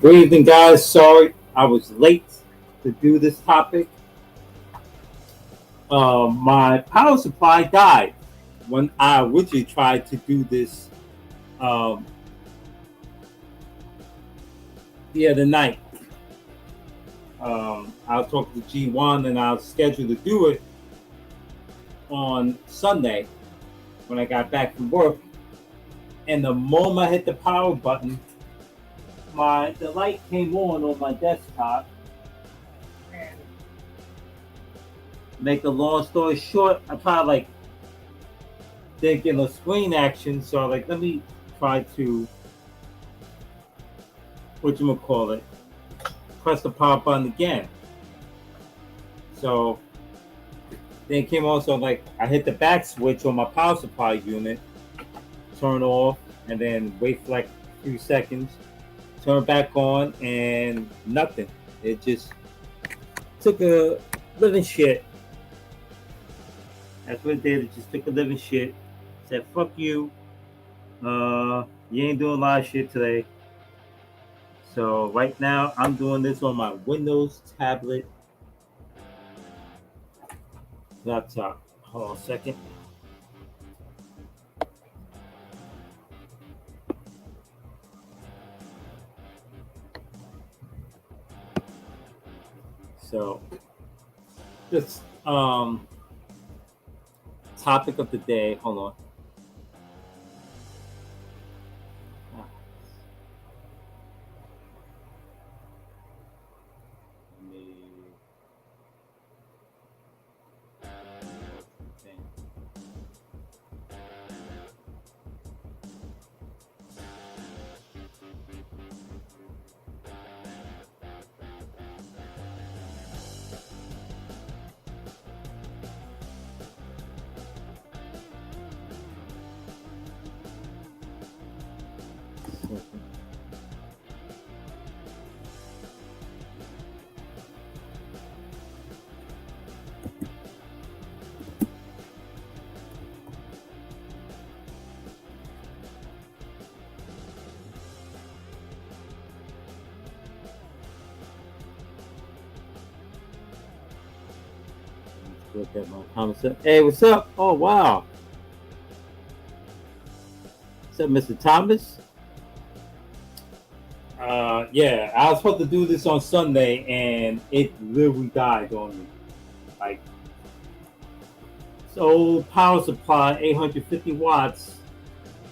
Good evening, guys. Sorry I was late to do this topic. My power supply died when I originally tried to do this um, the other night. I was talking to G1 and I was scheduled to do it on Sunday when I got back from work. And the moment I hit the power button, the light came on my desktop. And make a long story short, I tried like thinking of screen action, so like let me try to it, press the power button again. So then it came on, so like I hit the back switch on my power supply unit, turn off, and then wait for like a few seconds, turn back on, and nothing. It just took a living shit. That's what it did. It just took a living shit. Said fuck you. You ain't doing a lot of shit today. So right now I'm doing this on my Windows tablet laptop. Hold on a second. So this topic of the day. Hold on. Ah, let me- Look at my comments. Hey, what's up? Oh wow. What's up, Mr. Thomas? Yeah, I was supposed to do this on Sunday, and it literally died on me. Like, so power supply, 850 watts.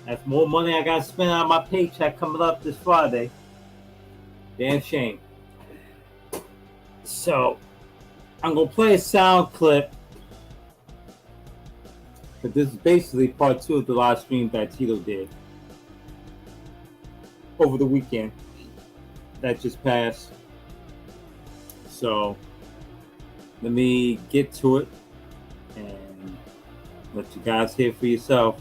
That's more money I got to spend on my paycheck coming up this Friday. Damn shame. So I'm gonna play a sound clip, but this is basically part two of the live stream that Tito did over the weekend that just passed. So let me get to it and let you guys hear for yourself.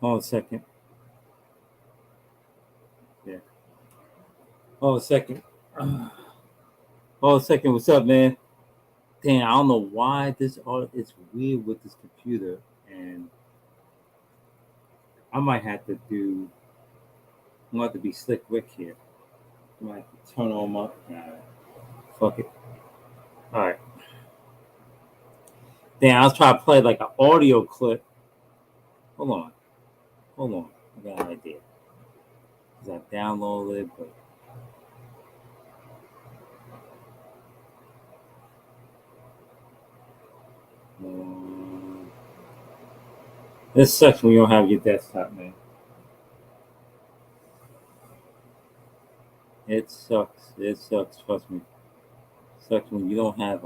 Hold on a second. Yeah. Hold on a second. Hold on a second. What's up, man? Damn, I don't know why this all it's weird with this computer, and I might have to do. I'm gonna have to be slick Rick here. I might have to turn on my. Nah, fuck it. All right. Damn, I was trying to play like an audio clip. Hold on. Hold on. I got an idea. Cause I downloaded it, but um, this sucks when you don't have your desktop, man. It sucks. It sucks. Trust me. It sucks when you don't have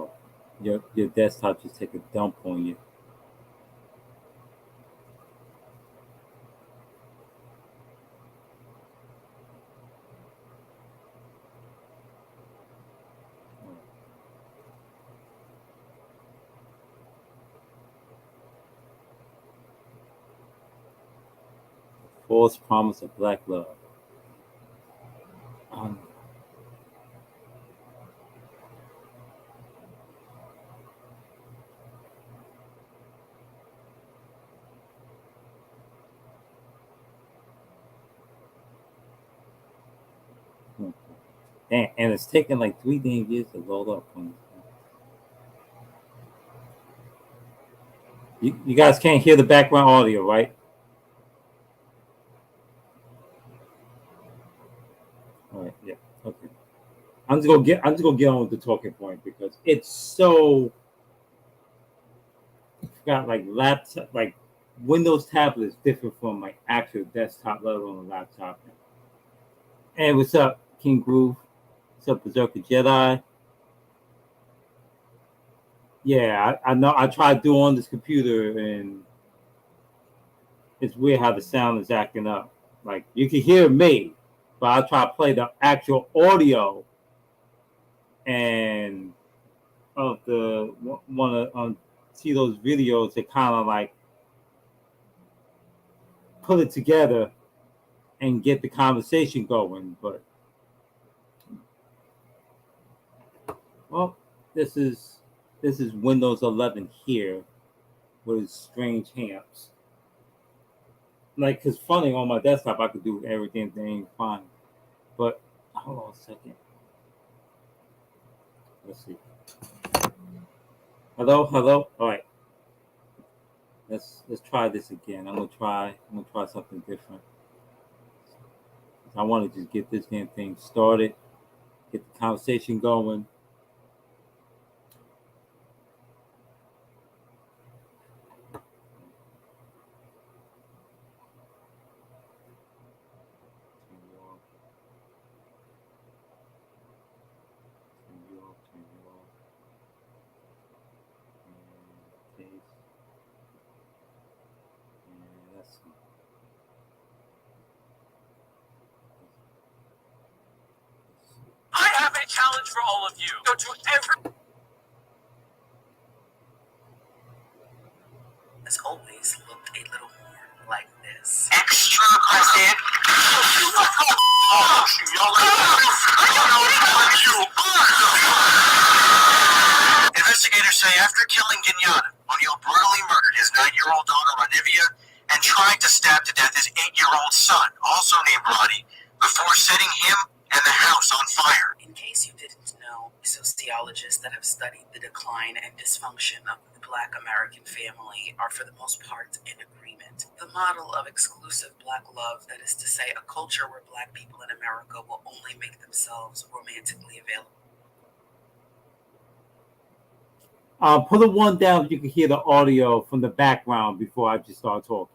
your desktop just take a dump on you. False promise of black love. Um, And it's taken like 3 damn years to load up. You guys can't hear the background audio, right? All right, yeah, okay. I'm just gonna get on with the talking point because it's so got like laptop like Windows tablet is different from like actual desktop, let alone a laptop. Hey, what's up, King Groove? What's up, Berserker Jedi? Yeah, I know. I tried doing on this computer, and it's weird how the sound is acting up. Like you can hear me, but I try to play the actual audio and of the one of see those videos that kind of like put it together and get the conversation going. But well, this is Windows 11 here with strange hangups. Like, cause funny on my desktop I could do everything fine, but hold on a second. Let's see. Hello, hello. All right, let's try this again. I'm gonna try something different. I want to just get this damn thing started, get the conversation going. I have a challenge for all of you. Go to every. As always, looked a little more like this. Extra aggressive. Investigators say after killing Gignata, O'Neill brutally murdered his 9-year-old daughter Renivia and tried to stab to death his 8-year-old son, also named Roddy, before setting him and the house on fire. In case you didn't know, sociologists that have studied the decline and dysfunction of the Black American family are for the most part in agreement. The model of exclusive Black love, that is to say, a culture where Black people in America will only make themselves romantically available. Put a one down if you can hear the audio from the background before I just start talking.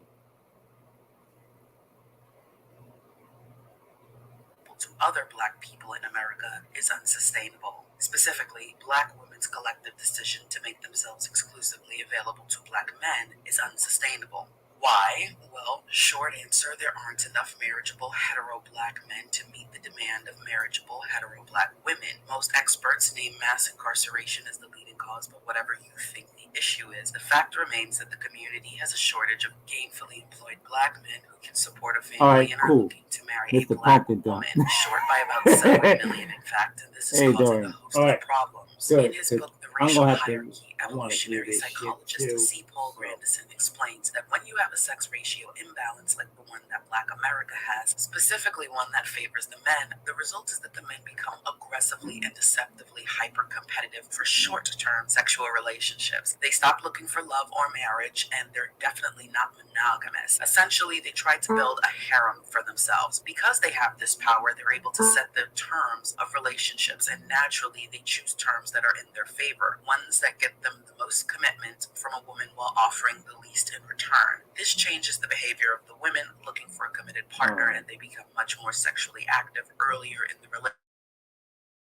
To other Black people in America is unsustainable. Specifically, Black women's collective decision to make themselves exclusively available to Black men is unsustainable. Why? Well, short answer, there aren't enough marriageable hetero Black men to meet the demand of marriageable hetero Black women. Most experts name mass incarceration as the leading cause, but whatever you think the issue is, the fact remains that the community has a shortage of gainfully employed Black men who can support a family and are looking to marry a Black woman, short by about 7 million in fact, and this is causing a host of problems. In his book, The Racial Hierarchy, evolutionary psychologist C. Paul Grandison explains that when you have a sex ratio imbalance like the one that Black America has, specifically one that favors the men, the result is that the men become aggressively and deceptively hyper-competitive for short-term sexual relationships. They stop looking for love or marriage, and they're definitely not monogamous. Essentially, they try to build a harem for themselves. Because they have this power, they're able to set the terms of relationships, and naturally, they choose terms that are in their favor, ones that get them the most commitment from a woman while offering the least in return. This changes the behavior of the women looking for a committed partner, and they become much more sexually active earlier in the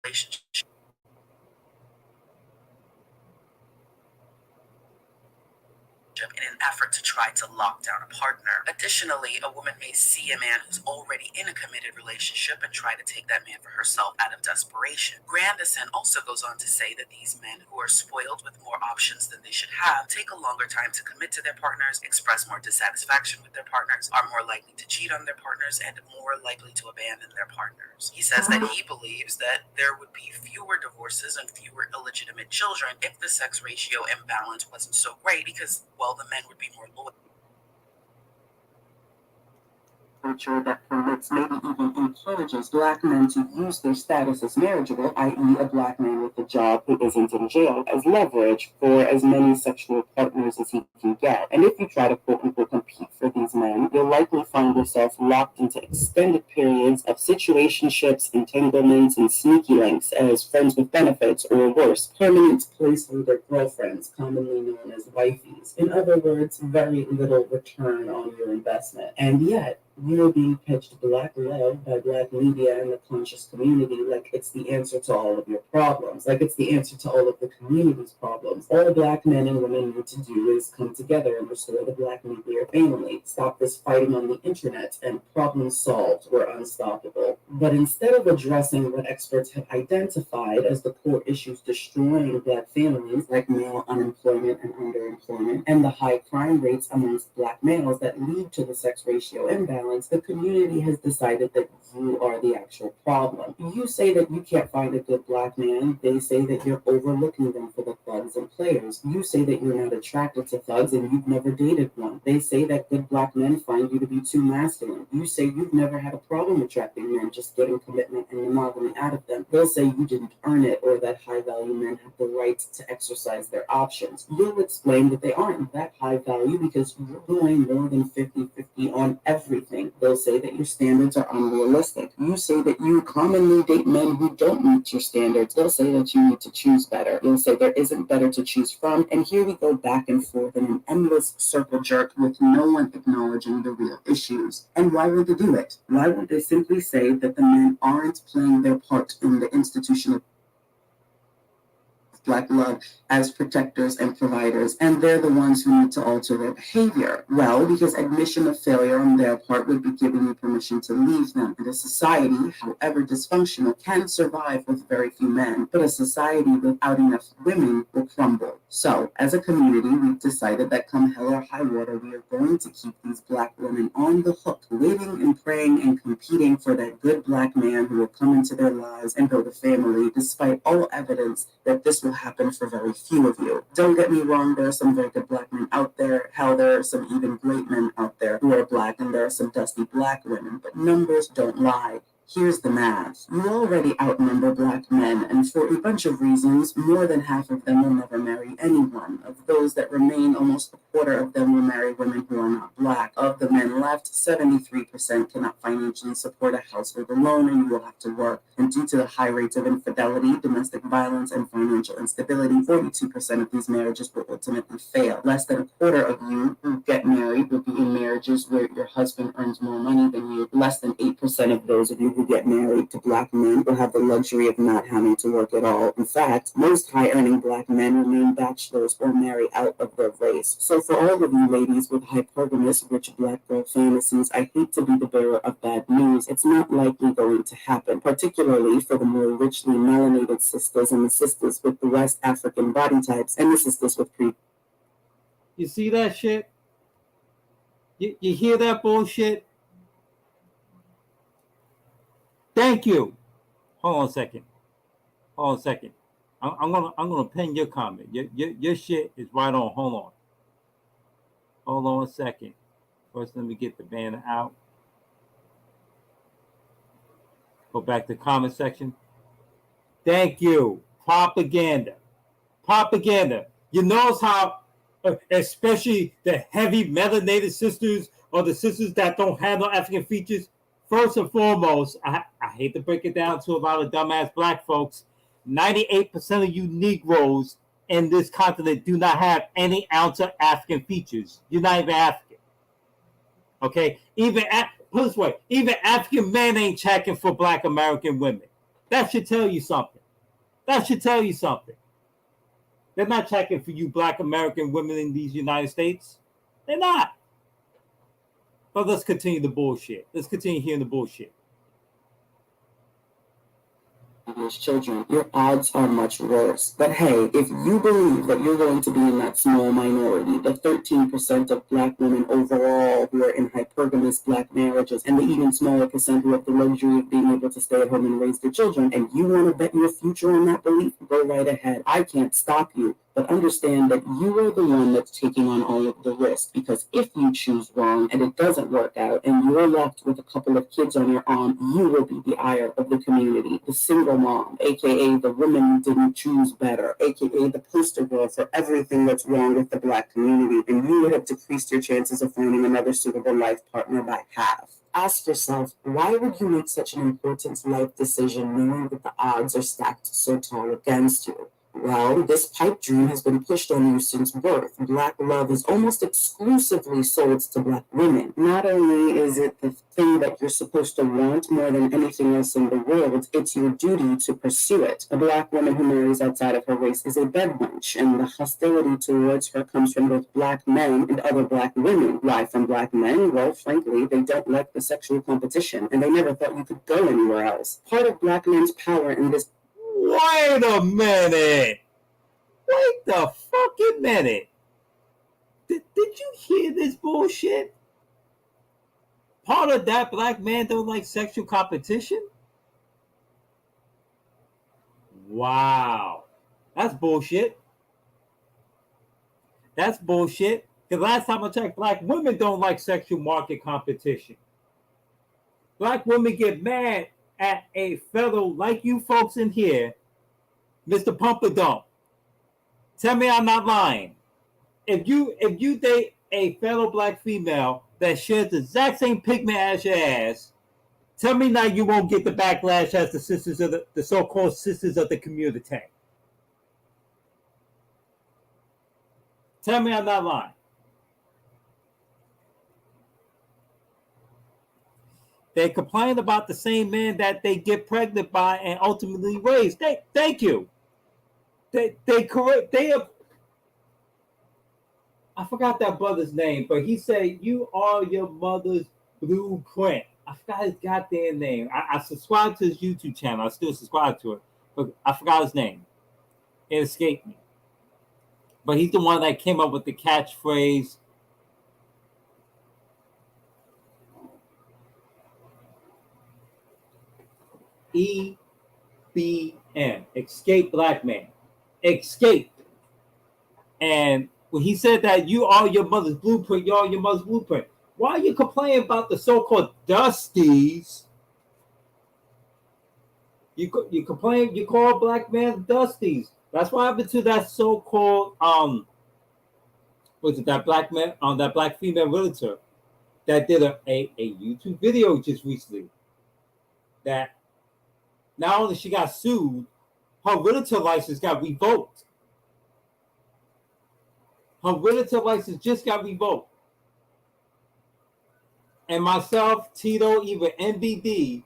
relationship. In an effort to try to lock down a partner. Additionally, a woman may see a man who's already in a committed relationship and try to take that man for herself out of desperation. Grandison also goes on to say that these men who are spoiled with more options than they should have take a longer time to commit to their partners, express more dissatisfaction with their partners, are more likely to cheat on their partners, and more likely to abandon their partners. He says that he believes that there would be fewer divorces and fewer illegitimate children if the sex ratio imbalance wasn't so great because, well, the men would be more loyal. literature that permits, maybe even encourages, black men to use their status as marriageable, i.e. a black man with a job who isn't in jail, as leverage for as many sexual partners as he can get. And if you try to quote-unquote compete for these men, you'll likely find yourself locked into extended periods of situationships, entanglements, and sneaky links as friends with benefits, or worse, permanent placeholder girlfriends, commonly known as wifeys. In other words, very little return on your investment. And yet, we are being pitched black love by black media and the conscious community like it's the answer to all of your problems, like it's the answer to all of the community's problems. All black men and women need to do is come together and restore the black nuclear family, stop this fighting on the internet, and problem solved, we're unstoppable. But instead of addressing what experts have identified as the core issues destroying black families, like male unemployment and underemployment, and the high crime rates amongst black males that lead to the sex ratio imbalance, the community has decided that you are the actual problem. You say that you can't find a good black man. They say that you're overlooking them for the thugs and players. You say that you're not attracted to thugs and you've never dated one. They say that good black men find you to be too masculine. You say you've never had a problem attracting men, just getting commitment and monogamy out of them. They'll say you didn't earn it, or that high-value men have the right to exercise their options. You'll explain that they aren't that high value because you're doing more than 50-50 on everything. They'll say that your standards are unrealistic. You say that you commonly date men who don't meet your standards. They'll say that you need to choose better. You'll say there isn't better to choose from. And here we go back and forth in an endless circle jerk with no one acknowledging the real issues. And why won't they do it? Why won't they simply say that the men aren't playing their part in the institution of black love as protectors and providers, and they're the ones who need to alter their behavior? Well, because admission of failure on their part would be giving you permission to leave them. And a society, however dysfunctional, can survive with very few men, but a society without enough women will crumble. So, as a community, we've decided that come hell or high water, we are going to keep these black women on the hook, waiting and praying and competing for that good black man who will come into their lives and build a family, despite all evidence that this will happen for very few of you. Don't get me wrong, there are some very good black men out there. Hell, there are some even great men out there who are black, and there are some dusty black women, but numbers don't lie. Here's the math. You already outnumber black men, and for a bunch of reasons, more than half of them will never marry anyone. Of those that remain, almost a quarter of them will marry women who are not black. Of the men left, 73% cannot financially support a household alone, and you will have to work. And due to the high rates of infidelity, domestic violence, and financial instability, 42% of these marriages will ultimately fail. Less than a quarter of you who get married will be in marriages where your husband earns more money than you. Less than 8% of those of you who get married to black men will have the luxury of not having to work at all. In fact, most high-earning black men remain bachelors or marry out of their race. So for all of you ladies with hypergamous rich black girl fantasies, I hate to be the bearer of bad news. It's not likely going to happen, particularly for the more richly melanated sisters and the sisters with the West African body types and the sisters with You see that shit? You hear that bullshit? Thank you. Hold on a second. I'm gonna pin your comment. Your shit is right on. Hold on a second. First, let me get the banner out. Go back to the comment section. Thank you. Propaganda. You notice how, especially the heavy melanated sisters or the sisters that don't have no African features. First and foremost, I hate to break it down to a lot of dumbass black folks. 98% of you Negroes in this continent do not have any ounce of African features. You're not even African. Okay? Put this way, even African men ain't checking for black American women. That should tell you something. They're not checking for you black American women in these United States. They're not. But let's continue the bullshit. Let's continue hearing the bullshit. Children, your odds are much worse. But hey, if you believe that you're going to be in that small minority, the 13% of black women overall who are in hypergamous black marriages, and the even smaller percent who have the luxury of being able to stay at home and raise their children, and you want to bet your future on that belief, go right ahead. I can't stop you. But understand that you are the one that's taking on all of the risk, because if you choose wrong and it doesn't work out and you're left with a couple of kids on your arm, you will be the ire of the community, the single mom, aka the woman who didn't choose better, aka the poster girl for everything that's wrong with the Black community, and you would have decreased your chances of finding another suitable life partner by half. Ask yourself, why would you make such an important life decision knowing that the odds are stacked so tall against you? Well, this pipe dream has been pushed on you since birth. Black love is almost exclusively sold to Black women. Not only is it the thing that you're supposed to want more than anything else in the world, it's your duty to pursue it. A Black woman who marries outside of her race is a bed wench, and the hostility towards her comes from both Black men and other Black women. Why from Black men? Well, frankly, they don't like the sexual competition, and they never thought you could go anywhere else. Part of Black men's power in this. Wait a minute. Wait the fucking minute. Did you hear this bullshit? Part of that Black man don't like sexual competition? Wow. That's bullshit. That's bullshit. The last time I checked, Black women don't like sexual market competition. Black women get mad at a fellow like you folks in here, Mr. Pumpadump. Tell me I'm not lying. If you date a fellow Black female that shares the exact same pigment as your ass, tell me now you won't get the backlash as the sisters of the so-called sisters of the community. Tell me I'm not lying. They complain about the same man that they get pregnant by and ultimately raise. Thank you. They correct. They have. I forgot that brother's name, but he said you are your mother's blueprint. I forgot his goddamn name. I subscribe to his YouTube channel. I still subscribe to it, but I forgot his name. It escaped me. But he's the one that came up with the catchphrase. EBM, escape Black man, escape. And when he said that you are your mother's blueprint, you are your mother's blueprint. Why are you complaining about the so-called dusties? You complain, you call Black men dusties. That's what happened to that so-called was it that Black man on that Black female realtor that did a YouTube video just recently that not only she got sued, her realtor license got revoked. Her realtor license just got revoked. And myself, Tito, even NBD,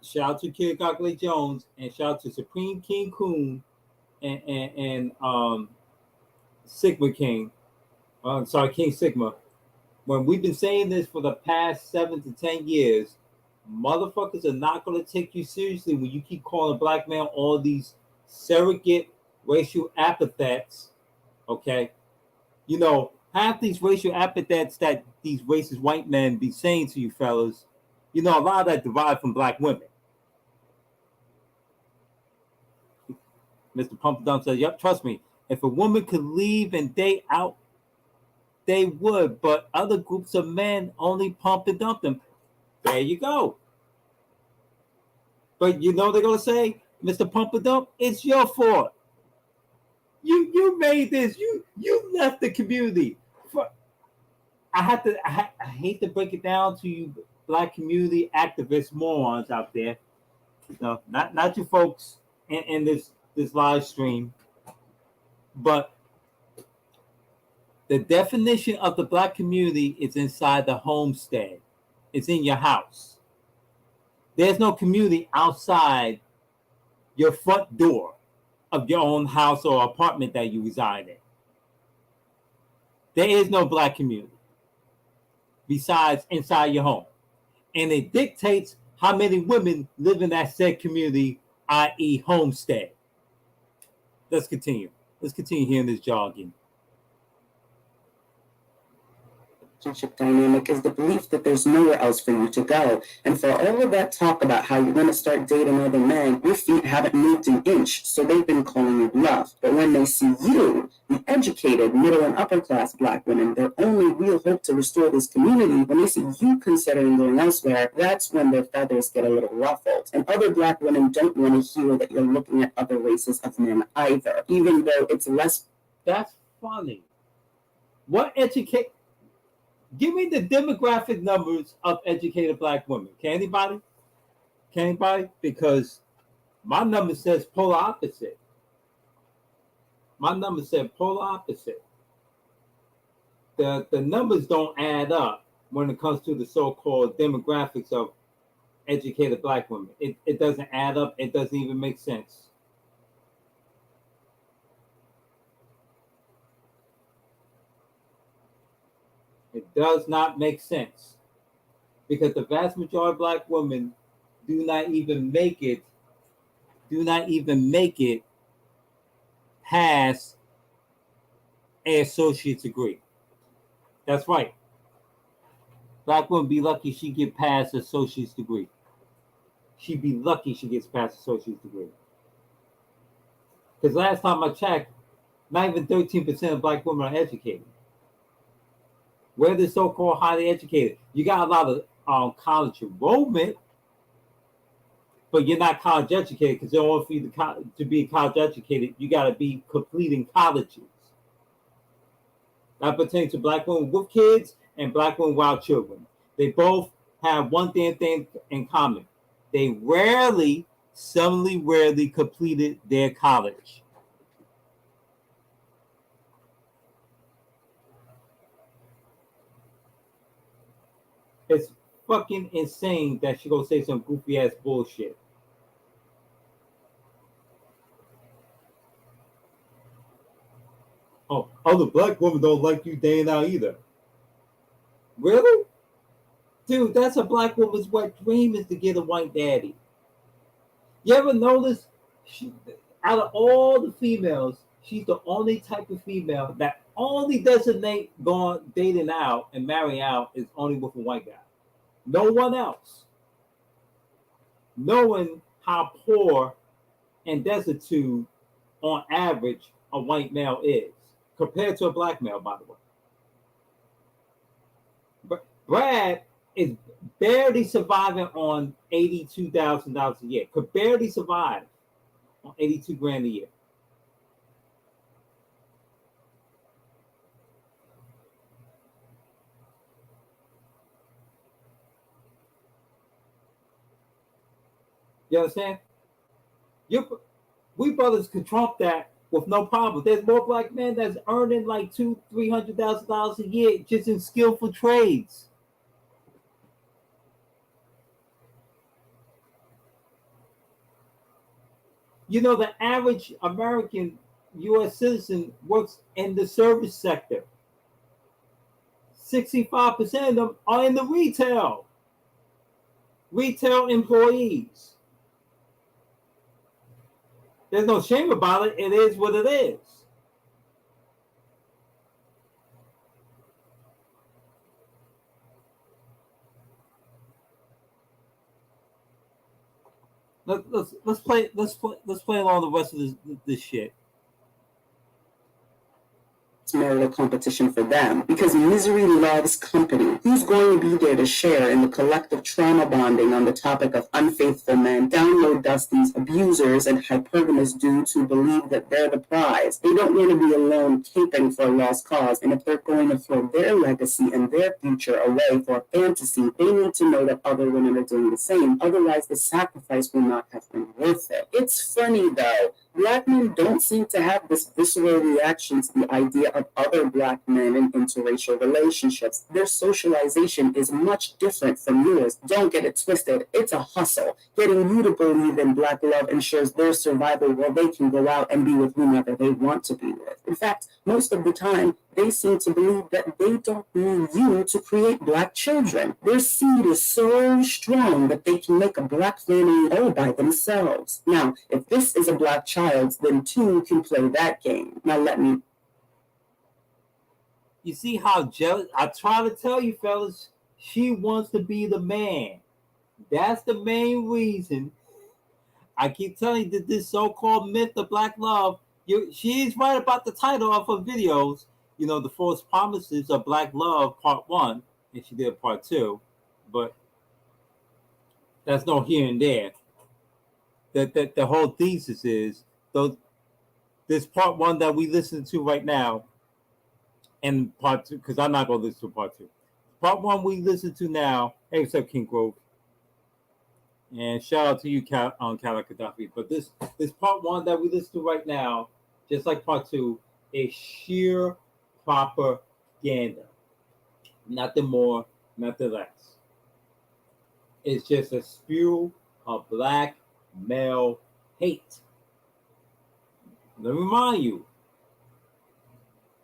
shout out to Kid Gockley Jones and shout out to Supreme King Coon and Sigma King. King Sigma. When we've been saying this for the past 7 to 10 years, motherfuckers are not going to take you seriously when you keep calling a Black man all these surrogate racial epithets. Okay, you know, half these racial epithets that these racist white men be saying to you fellas, you know, a lot of that derived from Black women. Mr. Pumpadump says, yep, trust me, if a woman could leave and date out, they would, but other groups of men only pump and dump them. There you go. But you know they're going to say, Mr. Pumpadump, it's your fault. You made this. You left the community. I hate to break it down to you Black community activist morons out there. No, not you folks in this live stream. But the definition of the Black community is inside the homestead. It's in your house. There's no community outside your front door of your own house or apartment that you reside in. There is no Black community besides inside your home. And it dictates how many women live in that said community, i.e. homestead. Let's continue. Let's continue hearing this jargon. relationship dynamic is the belief that there's nowhere else for you to go. And for all of that talk about how you're going to start dating other men, your feet haven't moved an inch, so they've been calling you bluff. But when they see you, the educated, middle and upper class Black women, their only real hope to restore this community, when they see you considering going elsewhere, that's when their feathers get a little ruffled. And other Black women don't want to hear that you're looking at other races of men either, even though it's less. That's funny. Give me the demographic numbers of educated Black women. Can anybody? Because my number says polar opposite. The numbers don't add up when it comes to the so-called demographics of educated Black women. It doesn't add up. It doesn't even make sense. It does not make sense because the vast majority of Black women do not even make it past an associate's degree. That's right. Black women be lucky she get past associate's degree. She'd be lucky she gets past associate's degree. Because last time I checked, not even 13% of Black women are educated. We're the so-called highly educated. You got a lot of college enrollment, but you're not college educated because in order for you to be college educated, you got to be completing colleges. That pertains to Black women with kids and Black women without children. They both have one thing in common. They rarely completed their college. It's fucking insane that she gonna say some goofy ass bullshit. Oh, other Black women don't like you day out either. Really? Dude, that's a Black woman's wet dream is to get a white daddy. You ever notice out of all the females, she's the only type of female that only designate going dating out and marry out is only with a white guy. No one else. Knowing how poor and destitute on average a white male is compared to a Black male, by the way. Brad is barely surviving on $82,000 a year. Could barely survive on $82,000 a year. You understand? We brothers could trump that with no problem. There's more Black men that's earning like $200,000-$300,000 a year just in skillful trades. You know, the average American U.S. citizen works in the service sector. 65% of them are in the retail employees. There's no shame about it. It is what it is. Let's play along the rest of this shit. Marital competition for them because misery loves company. Who's going to be there to share in the collective trauma bonding on the topic of unfaithful men, download dusties, abusers, and hypergamous dudes who believe that they're the prize? They don't want to be alone caping for a lost cause, and if they're going to throw their legacy and their future away for a fantasy, they need to know that other women are doing the same. Otherwise, the sacrifice will not have been worth it. It's funny though. Black men don't seem to have this visceral reaction to the idea of other Black men in interracial relationships. Their socialization is much different from yours. Don't get it twisted. It's a hustle. Getting you to believe in Black love ensures their survival while they can go out and be with whomever they want to be with. In fact, most of the time, they seem to believe that they don't need you to create Black children. Their seed is so strong that they can make a Black family all by themselves. Now, if this is a Black child, then two can play that game. Now let me. You see how jealous? I try to tell you, fellas, she wants to be the man. That's the main reason. I keep telling you that this so-called myth of black love, she's right about the title of her videos. You know, the false promises of black love, part one, and she did part two, but that's no here and there. That the whole thesis is those this part one that we listen to right now, and part two, because I'm not gonna listen to part two. Part one we listen to now. Hey, what's up, King Grove? And shout out to you, Kala Gaddafi. But this part one that we listen to right now, just like part two, is sheer propaganda. Nothing more, nothing less. It's just a spew of black male hate. Let me remind you,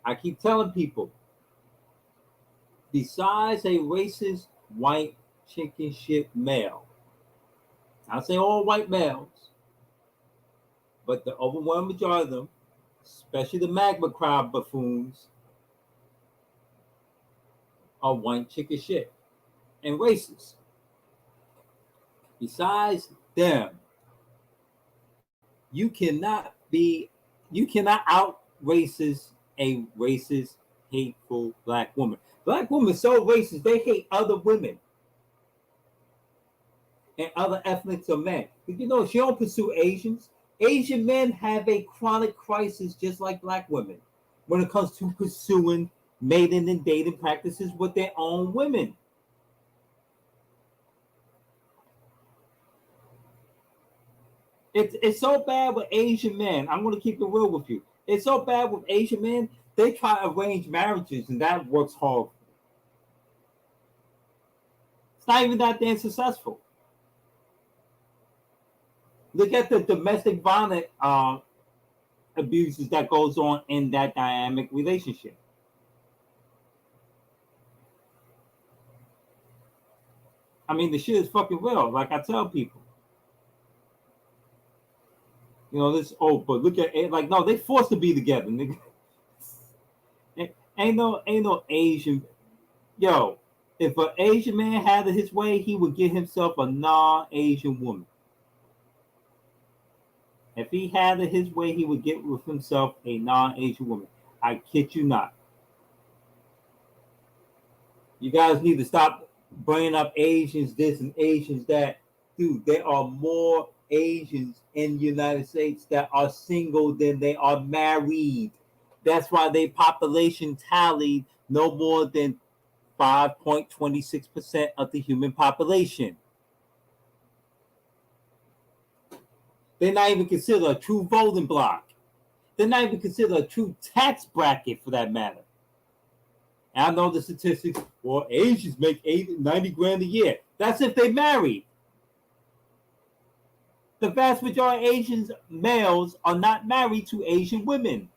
I keep telling people, besides a racist white chicken shit male, I say all white males, but the overwhelming majority of them, especially the magma crowd buffoons, are white chicken shit and racist. Besides them, you cannot out racist a racist, hateful black woman. Black women so racist they hate other women and other ethnics of men. But you know, she don't pursue Asians. Asian men have a chronic crisis just like black women when it comes to pursuing mating and dating practices with their own women. It's so bad with Asian men. I'm going to keep it real with you. It's so bad with Asian men. They try to arrange marriages, and that works horrible. It's not even that damn successful. Look at the domestic violence abuses that goes on in that dynamic relationship. I mean, the shit is fucking real. Like I tell people. You know, this but look at it like no, they forced to be together, nigga. ain't no Asian. Yo, if an Asian man had it his way, he would get himself a non-Asian woman. If he had it his way, he would get with himself a non-Asian woman. I kid you not. You guys need to stop bringing up Asians this and Asians that. Dude, there are more Asians in the United States that are single than they are married. That's why their population tallied no more than 5.26% of the human population. They're not even considered a true voting bloc. They're not even considered a true tax bracket for that matter. And I know the statistics, well, Asians make 90 grand a year. That's if they married. The vast majority of Asian males are not married to Asian women.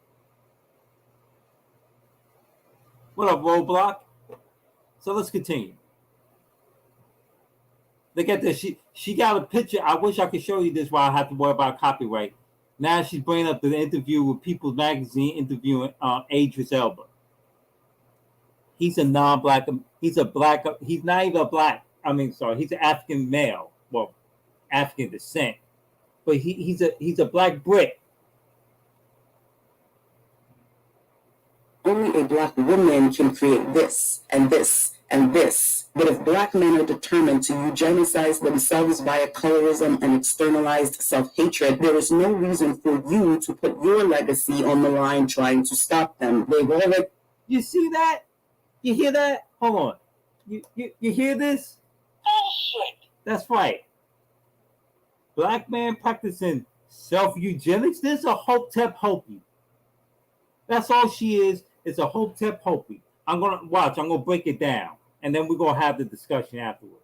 What up, Roadblock? So let's continue. Look at this. She got a picture. I wish I could show you this while I have to worry about copyright. Now she's bringing up the interview with People's Magazine interviewing Idris Elba. He's a non-black. He's a black. He's not even a black. He's an African male. Well, African descent. But he's a black Brit. Only a black woman can create this and this and this. But if black men are determined to eugenicize themselves via colorism and externalized self-hatred, there is no reason for you to put your legacy on the line trying to stop them. They will have. You see that? You hear that? Hold on. You hear this? Bullshit. That's right. Black man practicing self-eugenics. This is a Hotep Hopi. That's all she is. It's a Hotep Hopi. I'm gonna break it down, and then we're gonna have the discussion afterwards.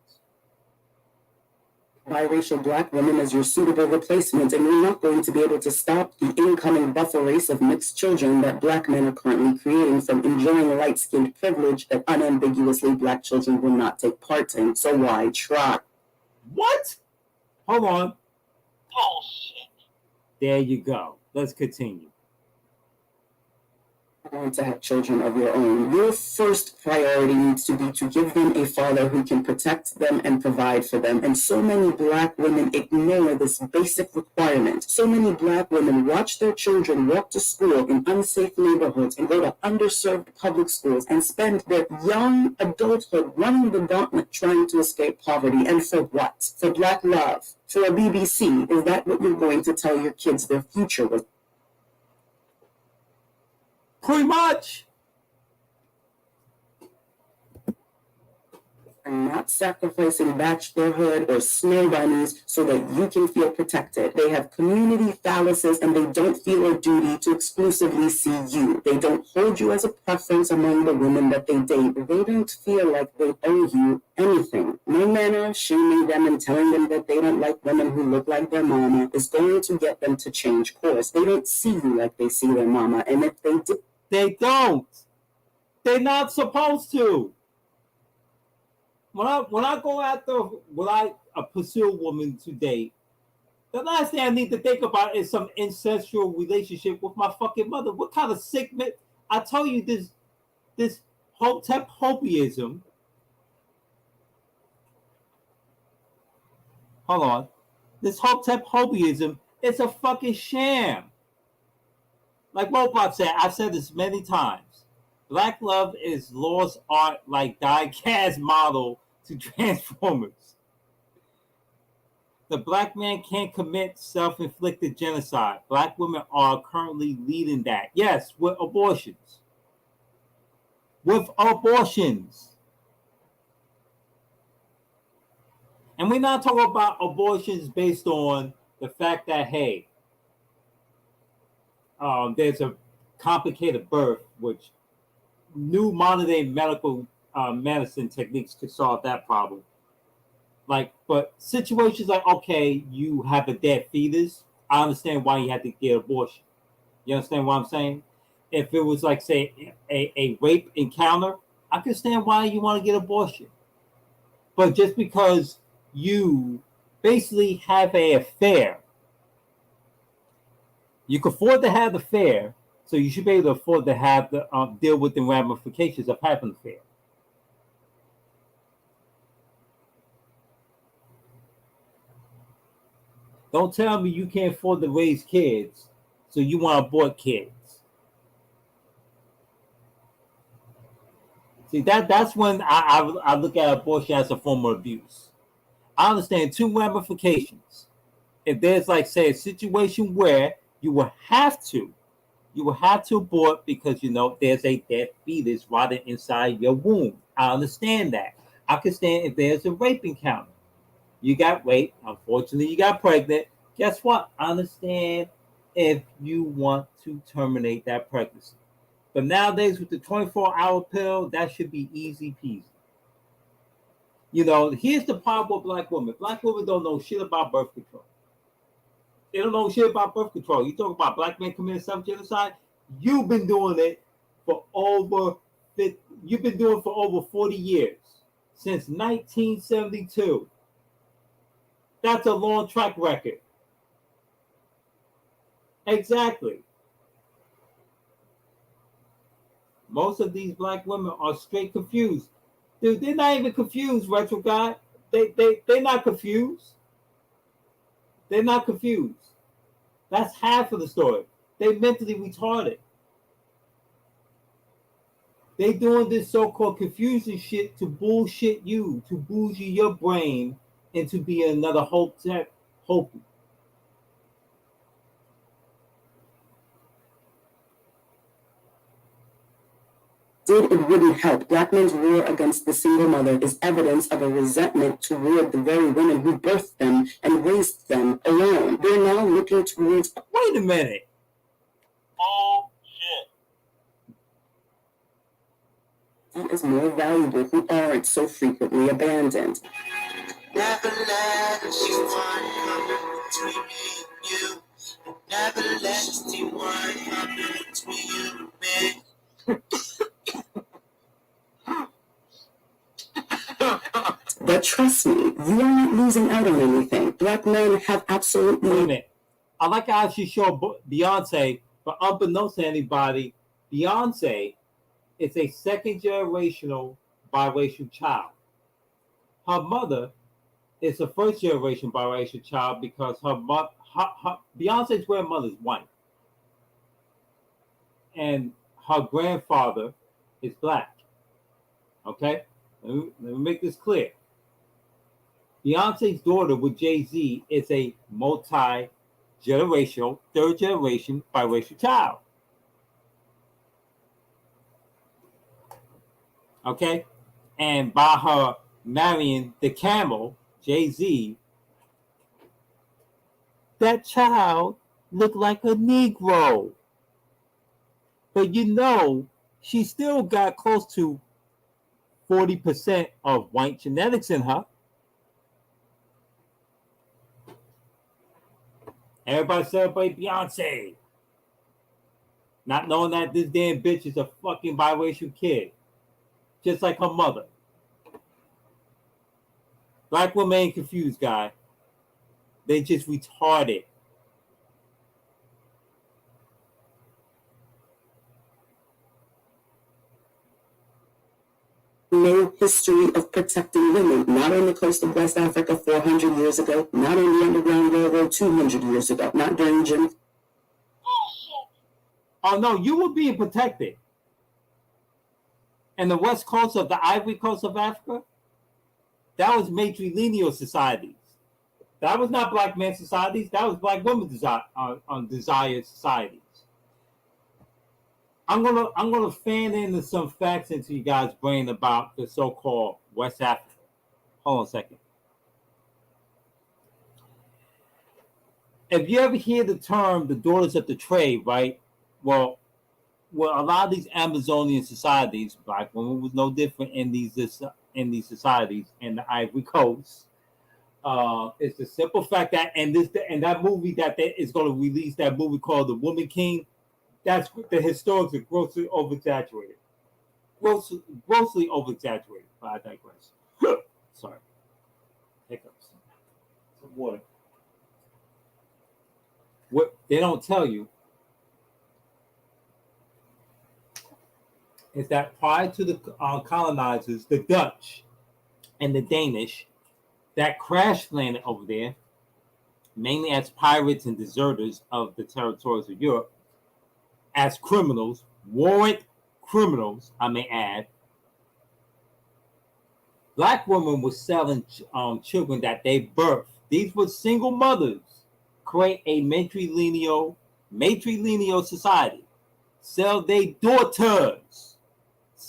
Biracial black women as your suitable replacement, and you're not going to be able to stop the incoming buffer race of mixed children that black men are currently creating from enjoying light-skinned privilege that unambiguously black children will not take part in. So why try? What? Hold on. Bullshit. There you go. Let's continue. want to have children of your own, your first priority needs to be to give them a father who can protect them and provide for them. And so many Black women ignore this basic requirement. So many Black women watch their children walk to school in unsafe neighborhoods and go to underserved public schools and spend their young adulthood running the gauntlet trying to escape poverty. And for what? For Black love? For a BBC? Is that what you're going to tell your kids their future was? Pretty much. And not sacrificing bachelorhood or snow bunnies so that you can feel protected. They have community phalluses and they don't feel a duty to exclusively see you. They don't hold you as a preference among the women that they date. They don't feel like they owe you anything. No manner of shaming them and telling them that they don't like women who look like their mama is going to get them to change course. They don't see you like they see their mama. And if they did, they don't. They're not supposed to. When I go after, when I pursue a woman to date, the last thing I need to think about is some incestual relationship with my fucking mother. What kind of sick man? I tell you this hopeism. Hold on. This hopeism is a fucking sham. Like Robot said, I've said this many times. Black love is lost art like die-cast model to Transformers. The Black man can't commit self-inflicted genocide. Black women are currently leading that. Yes, with abortions. With abortions. And we're not talking about abortions based on the fact that, hey, there's a complicated birth, which new modern day medical medicine techniques could solve that problem. Like, but situations like, okay, you have a dead fetus, I understand why you had to get an abortion. You understand what I'm saying? If it was like, say, a rape encounter, I can understand why you want to get an abortion. But just because you basically have an affair, you can afford to have the affair, so you should be able to afford to have the deal with the ramifications of having an affair. Don't tell me you can't afford to raise kids, so you want to abort kids. See, that's when I look at abortion as a form of abuse. I understand two ramifications. If there's, like, say, a situation where you will have to abort because, there's a dead fetus rotting inside your womb. I understand that. I can stand if there's a rape encounter. You got raped, unfortunately you got pregnant. Guess what? I understand if you want to terminate that pregnancy. But nowadays with the 24-hour pill, that should be easy peasy. Here's the problem with Black women. Black women don't know shit about birth control. They don't know shit about birth control. You talk about Black men committing self-genocide. You've been doing it for over 40 years. Since 1972. That's a long track record. Exactly. Most of these Black women are straight confused. Dude, they're not even confused, Retro God. They're not confused. They're not confused. That's half of the story. They're mentally retarded. They doing this so-called confusion shit to bullshit you, to bougie your brain into being another hope. It wouldn't help. Black men's war against the single mother is evidence of a resentment toward the very women who birthed them and raised them alone. They're now looking towards... Wait a minute. Oh, shit. ...is more valuable who aren't so frequently abandoned. Never let anyone come between me and you. Never let anyone come between you and me. But trust me, you are not losing out on anything. Black men have absolutely... Wait a minute. I like how she showed Beyonce, but unbeknownst to anybody, Beyonce is a second generational biracial child. Her mother is a first generation biracial child because Beyonce's grandmother is white, and her grandfather is black. Okay, let me make this clear. Beyonce's daughter with Jay-Z is a multi-generational, third generation biracial child. Okay, and by her marrying the camel, Jay-Z, that child looked like a Negro. But she still got close to 40% of white genetics in her. Everybody celebrate Beyonce, not knowing that this damn bitch is a fucking biracial kid, just like her mother. Black women ain't confused, guy. They just retarded. No history of protecting women, not on the coast of West Africa 400 years ago, not on the Underground Railroad 200 years ago, not during Jim. Oh no, you were being protected. And the west coast of the Ivory Coast of Africa, that was matrilineal societies. That was not black man societies. That was black women desired societies. I'm gonna fan into some facts into you guys' brain about the so-called West Africa. Hold on a second. If you ever hear the term "the daughters of the trade," right? Well, a lot of these Amazonian societies, black women was no different in these societies in the Ivory Coast. It's the simple fact that and that movie that is going to release, that movie called The Woman King. That's the historics are grossly over-exaggerated. Grossly over-exaggerated, but I digress. Sorry. Hiccups. Some water. What they don't tell you is that prior to the colonizers, the Dutch and the Danish, that crash landed over there, mainly as pirates and deserters of the territories of Europe, as criminals, warrant criminals, I may add. Black women were selling children that they birthed. These were single mothers. Create a matrilineal society. Sell their daughters.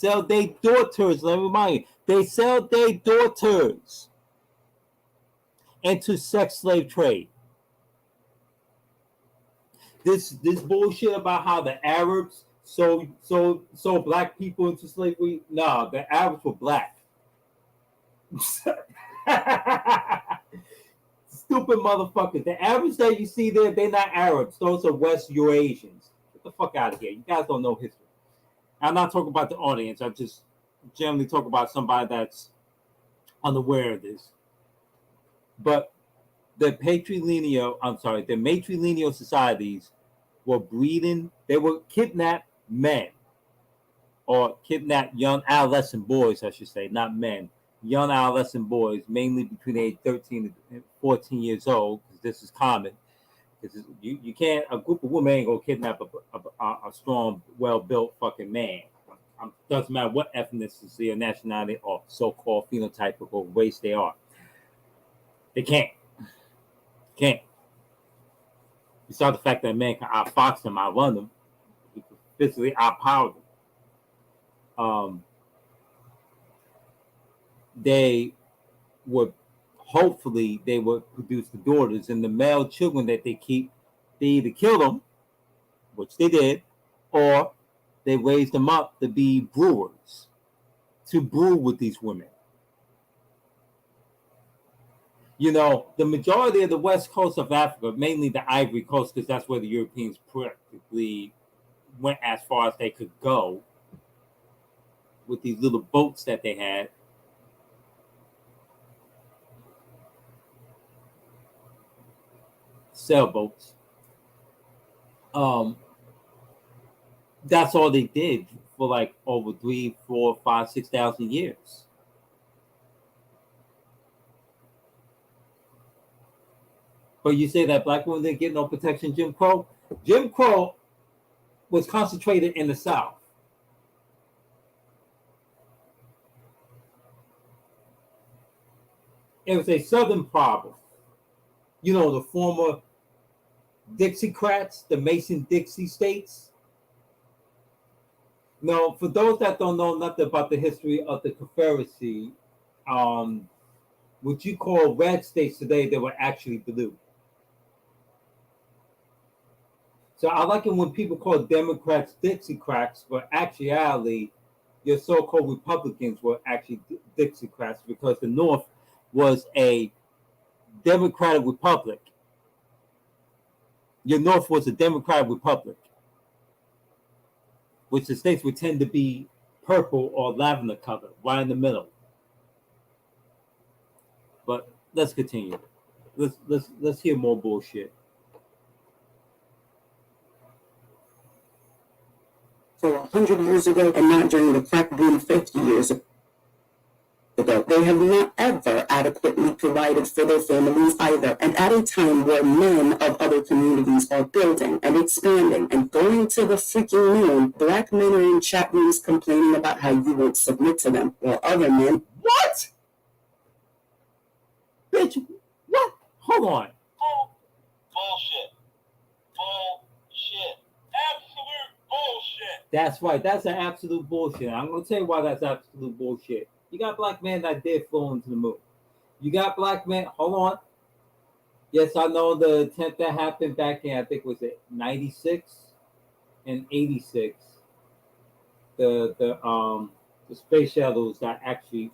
Let me remind you. They sell their daughters into sex slave trade. This bullshit about how the Arabs sold black people into slavery. No, the Arabs were black. Stupid motherfuckers. The Arabs that you see there, they're not Arabs. Those are West Eurasians. Get the fuck out of here. You guys don't know history. I'm not talking about the audience. I just generally talk about somebody that's unaware of this. But the matrilineal societies were breeding, they were kidnapped men, or kidnapped young adolescent boys, I should say, not men, young adolescent boys, mainly between age 13 and 14 years old, because this is common. Because you can't, a group of women ain't gonna kidnap a strong, well-built fucking man. Doesn't matter what ethnicity or nationality or so-called phenotypical race they are. They can't. Besides the fact that a man can outfox them, outrun them, he can physically outpower them. They would produce the daughters, and the male children that they keep, they either kill them, which they did, or they raise them up to be brewers, to brew with these women. The majority of the west coast of Africa, mainly the Ivory Coast, because that's where the Europeans practically went as far as they could go with these little boats that they had. Sailboats. That's all they did for like over 3, 4, 5, 6,000 years. But you say that black women didn't get no protection, Jim Crow? Jim Crow was concentrated in the South. It was a Southern problem. You know, the former Dixiecrats, the Mason-Dixie states. Now, for those that don't know nothing about the history of the Confederacy, um, what you call red states today, they were actually blue. So I like it when people call Democrats Dixiecrats, but actually, your so-called Republicans were actually Dixiecrats because the North was a Democratic Republic. Your North was a Democratic Republic, which the states would tend to be purple or lavender color, right in the middle. But let's continue. Let's hear more bullshit. For 100 years ago, and not during the crack boom 50 years ago. They have not ever adequately provided for their families either. And at a time where men of other communities are building and expanding and going to the freaking moon, black men are in chat rooms complaining about how you won't submit to them, while other men. What? Bitch, what? Hold on. Bullshit. Bullshit. Absolute bullshit. That's right. That's an absolute bullshit. I'm going to tell you why that's absolute bullshit. You got black men that did flow into the moon. You got black men. Hold on. Yes, I know the attempt that happened back in, I think, was it 96 and 86. The space shuttles that actually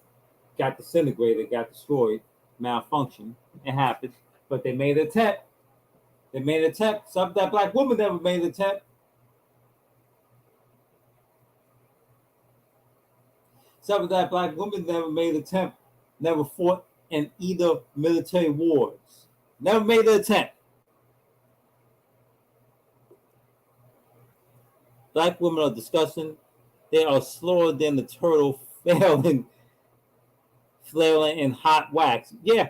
got disintegrated, got destroyed, malfunctioned. It happened. But they made an attempt. They made an attempt. Some that black woman never made an attempt. Some of that black woman never made an attempt, never fought in either military wars, never made an attempt. Black women are disgusting. They are slower than the turtle flailing in hot wax. Yeah,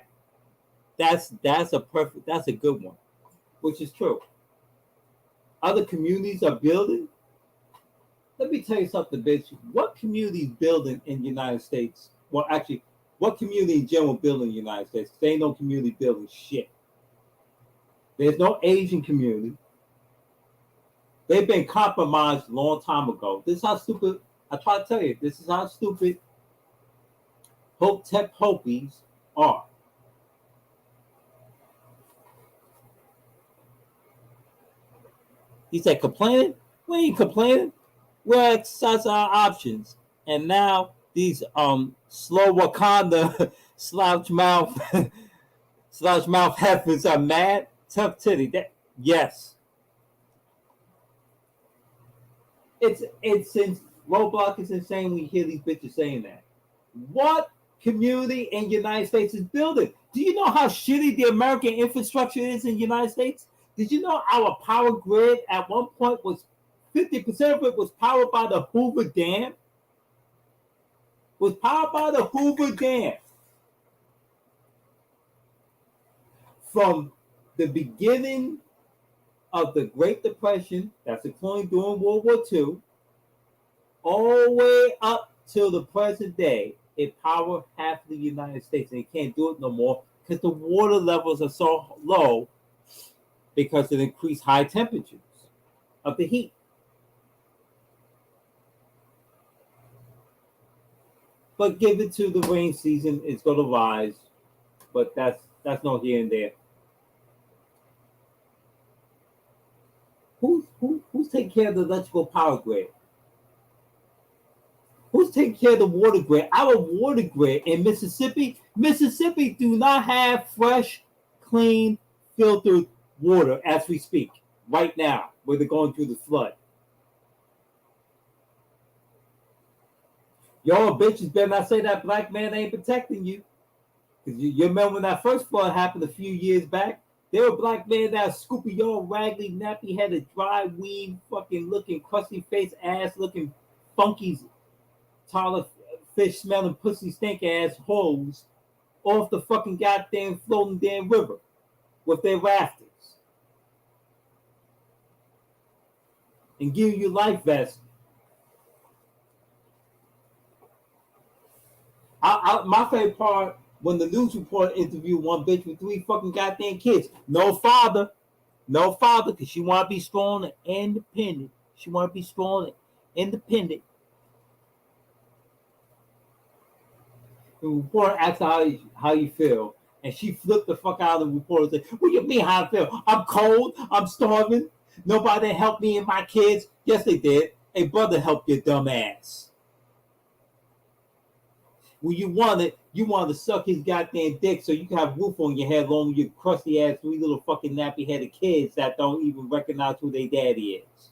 that's a good one, which is true. Other communities are building. Let me tell you something, bitch. What community is building in the United States? Well, actually, what community in general building in the United States? There ain't no community building shit. There's no Asian community. They've been compromised a long time ago. This is how stupid, I try to tell you, this is how stupid Hotep Hopies are. He said, complaining? We ain't complaining. We're exercising our options. And now these slow Wakanda slouch mouth heifers are mad. Tough titty. Yes. It's since Roblox is insane when you hear these bitches saying that. What community in the United States is building? Do you know how shitty the American infrastructure is in the United States? Did you know our power grid at one point was 50% of it was powered by the Hoover Dam? Was powered by the Hoover Dam. From the beginning of the Great Depression, that's including during World War II, all the way up till the present day, it powered half of the United States, and it can't do it no more because the water levels are so low because of increased high temperatures of the heat. But give it to the rain season, it's going to rise. But that's no here and there. Who's taking care of the electrical power grid? Who's taking care of the water grid? Our water grid in Mississippi do not have fresh, clean, filtered water as we speak right now, where they're going through the flood. Y'all bitches better not say that black man ain't protecting you. Because you remember when that first flood happened a few years back? There were black men that scoopy yard, raggedy, nappy headed, dry weave, fucking looking, crusty face, ass looking, funky, taller fish smelling, pussy stink ass hoes off the fucking goddamn floating damn river with their rafters and giving you life vests. My favorite part when the news report interviewed one bitch with 3 fucking goddamn kids, no father, because she want to be strong and independent. She want to be strong and independent. The reporter asked her how you feel, and she flipped the fuck out of the reporter and said, "What do you mean how I feel? I'm cold. I'm starving. Nobody helped me and my kids." Yes, they did. A brother helped your dumb ass. When you wanted to suck his goddamn dick so you can have a roof on your head along with your crusty ass 3 little fucking nappy headed kids that don't even recognize who their daddy is.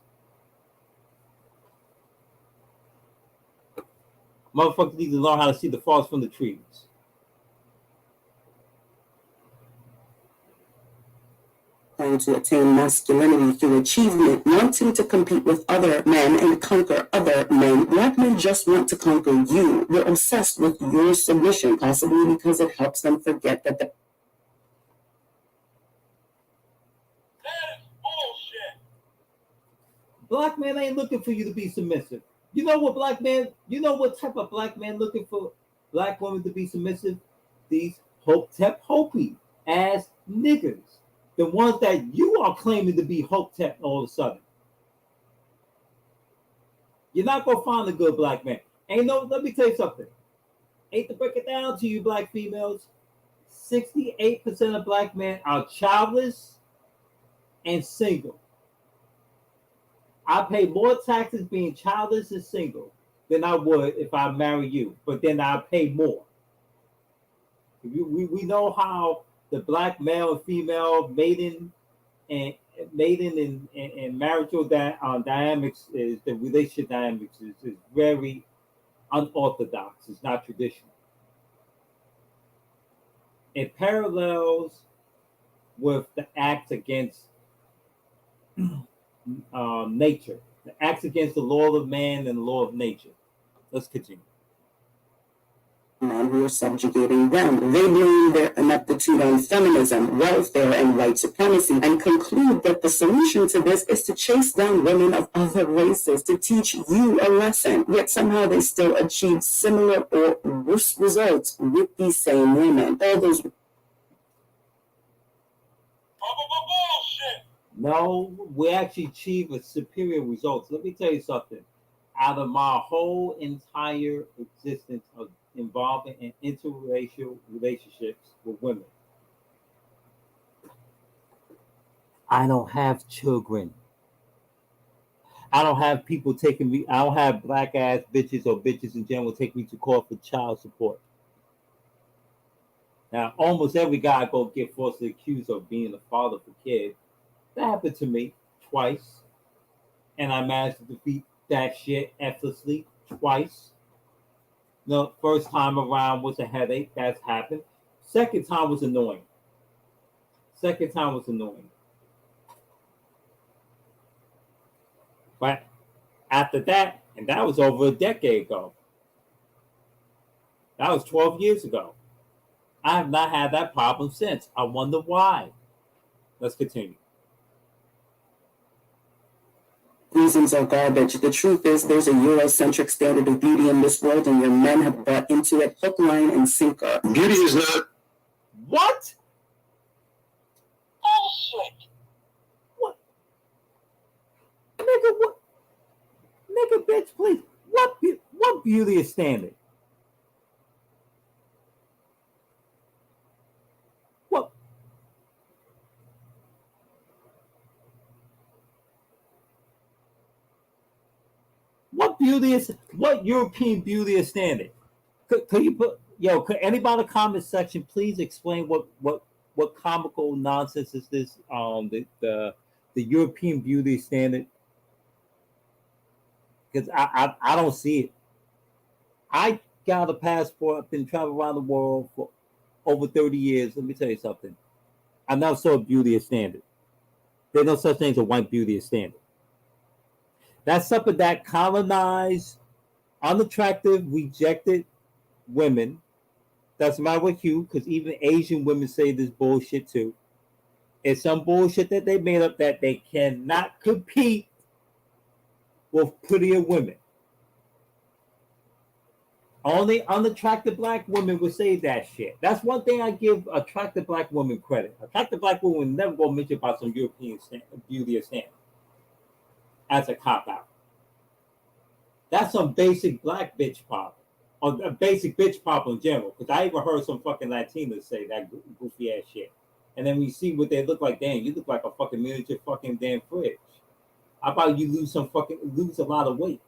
Motherfuckers need to learn how to see the forest from the trees. Trying to attain masculinity through achievement, wanting to compete with other men and conquer other men. Black men just want to conquer you. They're obsessed with your submission, possibly because it helps them forget that the That is bullshit. Black men ain't looking for you to be submissive. You know what type of black man looking for black women to be submissive? These Hotep Hopi ass niggas. The ones that you are claiming to be Hotep all of a sudden. You're not gonna find a good black man. Let me tell you something. Ain't to break it down to you black females. 68% of black men are childless and single. I pay more taxes being childless and single than I would if I marry you, but then I pay more. We know how the black male and female mating and marital dynamics is the relationship dynamics is very unorthodox. It's not traditional. It parallels with the acts against nature, the acts against the law of man and the law of nature. Let's continue. men who are subjugating them. They blame their ineptitude on feminism, welfare, and white supremacy, and conclude that the solution to this is to chase down women of other races to teach you a lesson. Yet somehow they still achieve similar or worse results with these same women. All those Bullshit. No, we actually achieve a superior results. Let me tell you something. Out of my whole entire existence of involving in interracial relationships with women, I don't have children. I don't have people taking me. I don't have black ass bitches or bitches in general take me to court for child support. Now, almost every guy I go get falsely accused of being a father for kids. That happened to me twice, and I managed to defeat that shit effortlessly twice. The first time around was a headache. That's happened. Second time was annoying. But after that, and that was over a decade ago. That was 12 years ago. I have not had that problem since. I wonder why. Let's continue. reasons are garbage. The truth is, there's a Eurocentric standard of beauty in this world, and your men have bought into it hook, line, and sinker. Beauty is not. What? Bullshit. What? Nigga, what? Nigga, bitch, please. What beauty is standard? What? What European beauty is standard? Could you put could anybody in the comment section please explain what comical nonsense is this? The European beauty standard, because I don't see it. I got a passport. I've been traveling around the world for over 30 years. Let me tell you something. I never saw beauty as standard. There's no such thing as a white beauty as standard. That's something that colonized, unattractive, rejected women. Doesn't matter what hue, because even Asian women say this bullshit too. It's some bullshit that they made up that they cannot compete with prettier women. Only unattractive black women would say that shit. That's one thing I give attractive black women credit. Attractive black women would never go mention about some European beauty or standard as a cop out. That's some basic black bitch problem. Or a basic bitch problem in general. Because I even heard some fucking Latinas say that goofy ass shit. And then we see what they look like. Damn, you look like a fucking miniature fucking damn fridge. How about you lose a lot of weight?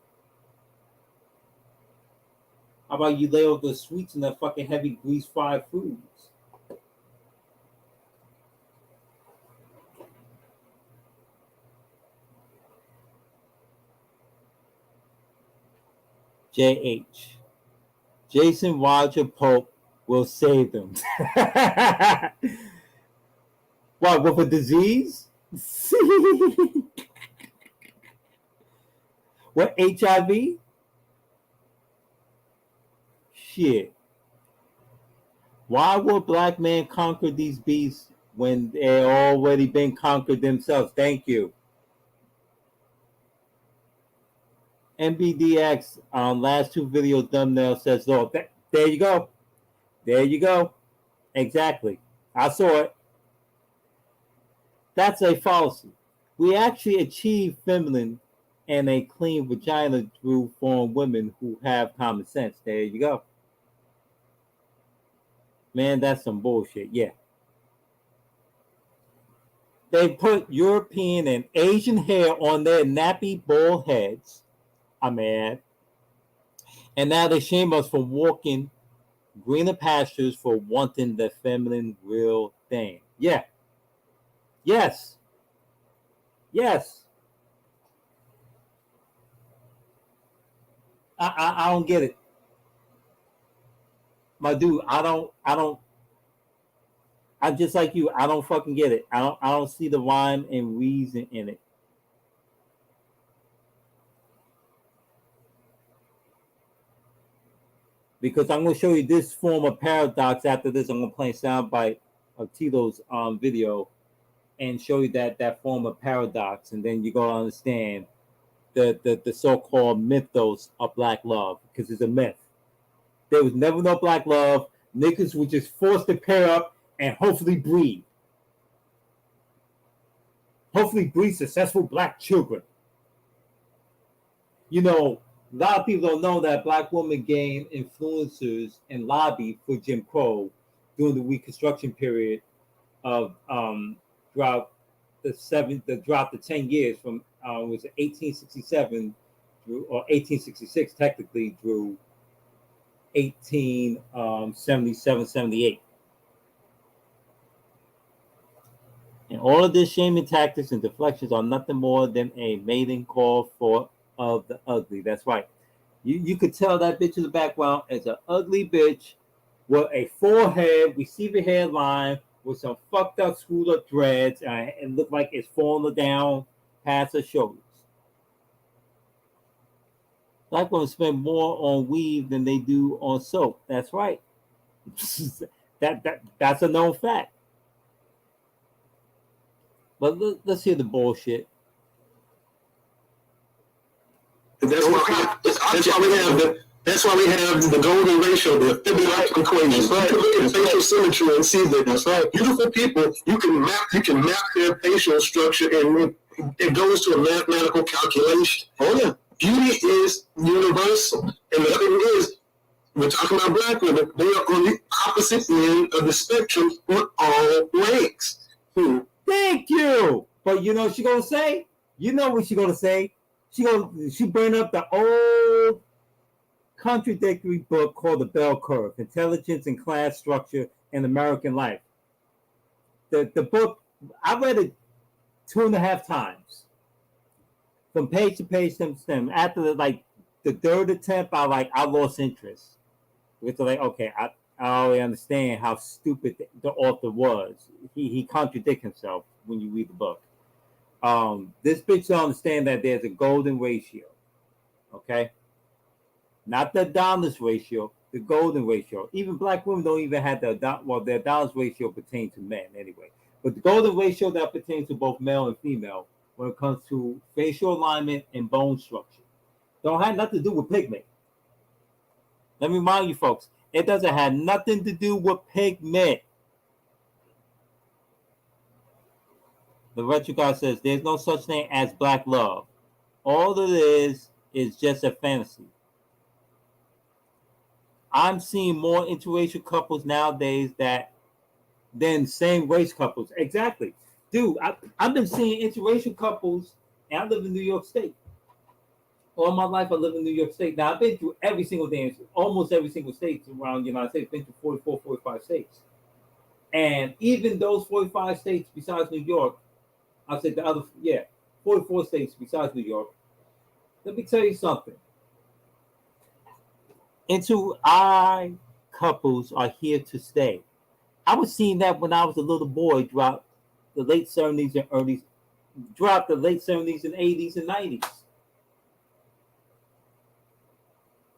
How about you lay off the sweets and the fucking heavy grease fried foods? JH. Jason Roger Pope will save them. What, with a disease? What, HIV? Shit. Why would black men conquer these beasts when they already been conquered themselves? Thank you. MBDX last two video thumbnail says, "Oh, there you go, there you go, exactly. I saw it. That's a fallacy. We actually achieve feminine and a clean vagina through form women who have common sense. There you go. Man, that's some bullshit. Yeah. They put European and Asian hair on their nappy bald heads. I'm mad. And now they shame us for walking greener pastures for wanting the feminine real thing. Yeah. Yes. Yes. I don't get it. My dude, I'm just like you. I don't fucking get it. I don't see the rhyme and reason in it. Because I'm going to show you this form of paradox. After this, I'm going to play a soundbite of Tito's video and show you that form of paradox, and then you're going to understand the so-called mythos of black love, because it's a myth. There was never no black love. Niggas were just forced to pair up and hopefully breed. Hopefully breed successful black children. You know, a lot of people don't know that black women gained influencers and lobbied for Jim Crow during the Reconstruction period of throughout the 10 years from was 1867 through, or 1866 technically, through 1877, 78. And all of this shaming tactics and deflections are nothing more than a mating call for of the ugly. That's right. You could tell that bitch in the background as an ugly bitch with a forehead, receiver hairline, with some fucked up, screwed up dreads, and look like it's falling down past her shoulders. Black women spend more on weave than they do on soap. That's right. That's a known fact. But let's hear the bullshit. That's why we have the golden ratio, the Fibonacci equation. Right. You can look at facial symmetry and see that that's right. Beautiful people, you can map their facial structure, and it goes to a mathematical calculation. Oh yeah. Beauty is universal. And the other thing is, we're talking about black women, they are on the opposite end of the spectrum in all ways. Thank you. But you know what she's gonna say? You know what she's gonna say? She bring up the old contradictory book called The Bell Curve: Intelligence and Class Structure in American Life. The book, I read it 2.5 times. From page to page, stem. After the third attempt, I lost interest. It's like, okay, I already understand how stupid the author was. He contradicts himself when you read the book. This bitch don't understand that there's a golden ratio. Okay, not the dollars ratio, the golden ratio. Even black women don't even have their dollars ratio pertains to men anyway. But the golden ratio that pertains to both male and female when it comes to facial alignment and bone structure don't have nothing to do with pigment. Let me remind you folks, it doesn't have nothing to do with pigment. The retro guy says there's no such thing as black love. All it is just a fantasy. I'm seeing more interracial couples nowadays than same race couples. Exactly. Dude, I've been seeing interracial couples, and I live in New York State. All my life I live in New York State. Now I've been through every single dance, almost every single state around the United States, been through 44, 45 states. And even those 45 states besides New York, I said 44 states besides New York. Let me tell you something. Inter-eye couples are here to stay. I was seeing that when I was a little boy throughout the late 70s and 80s and 90s.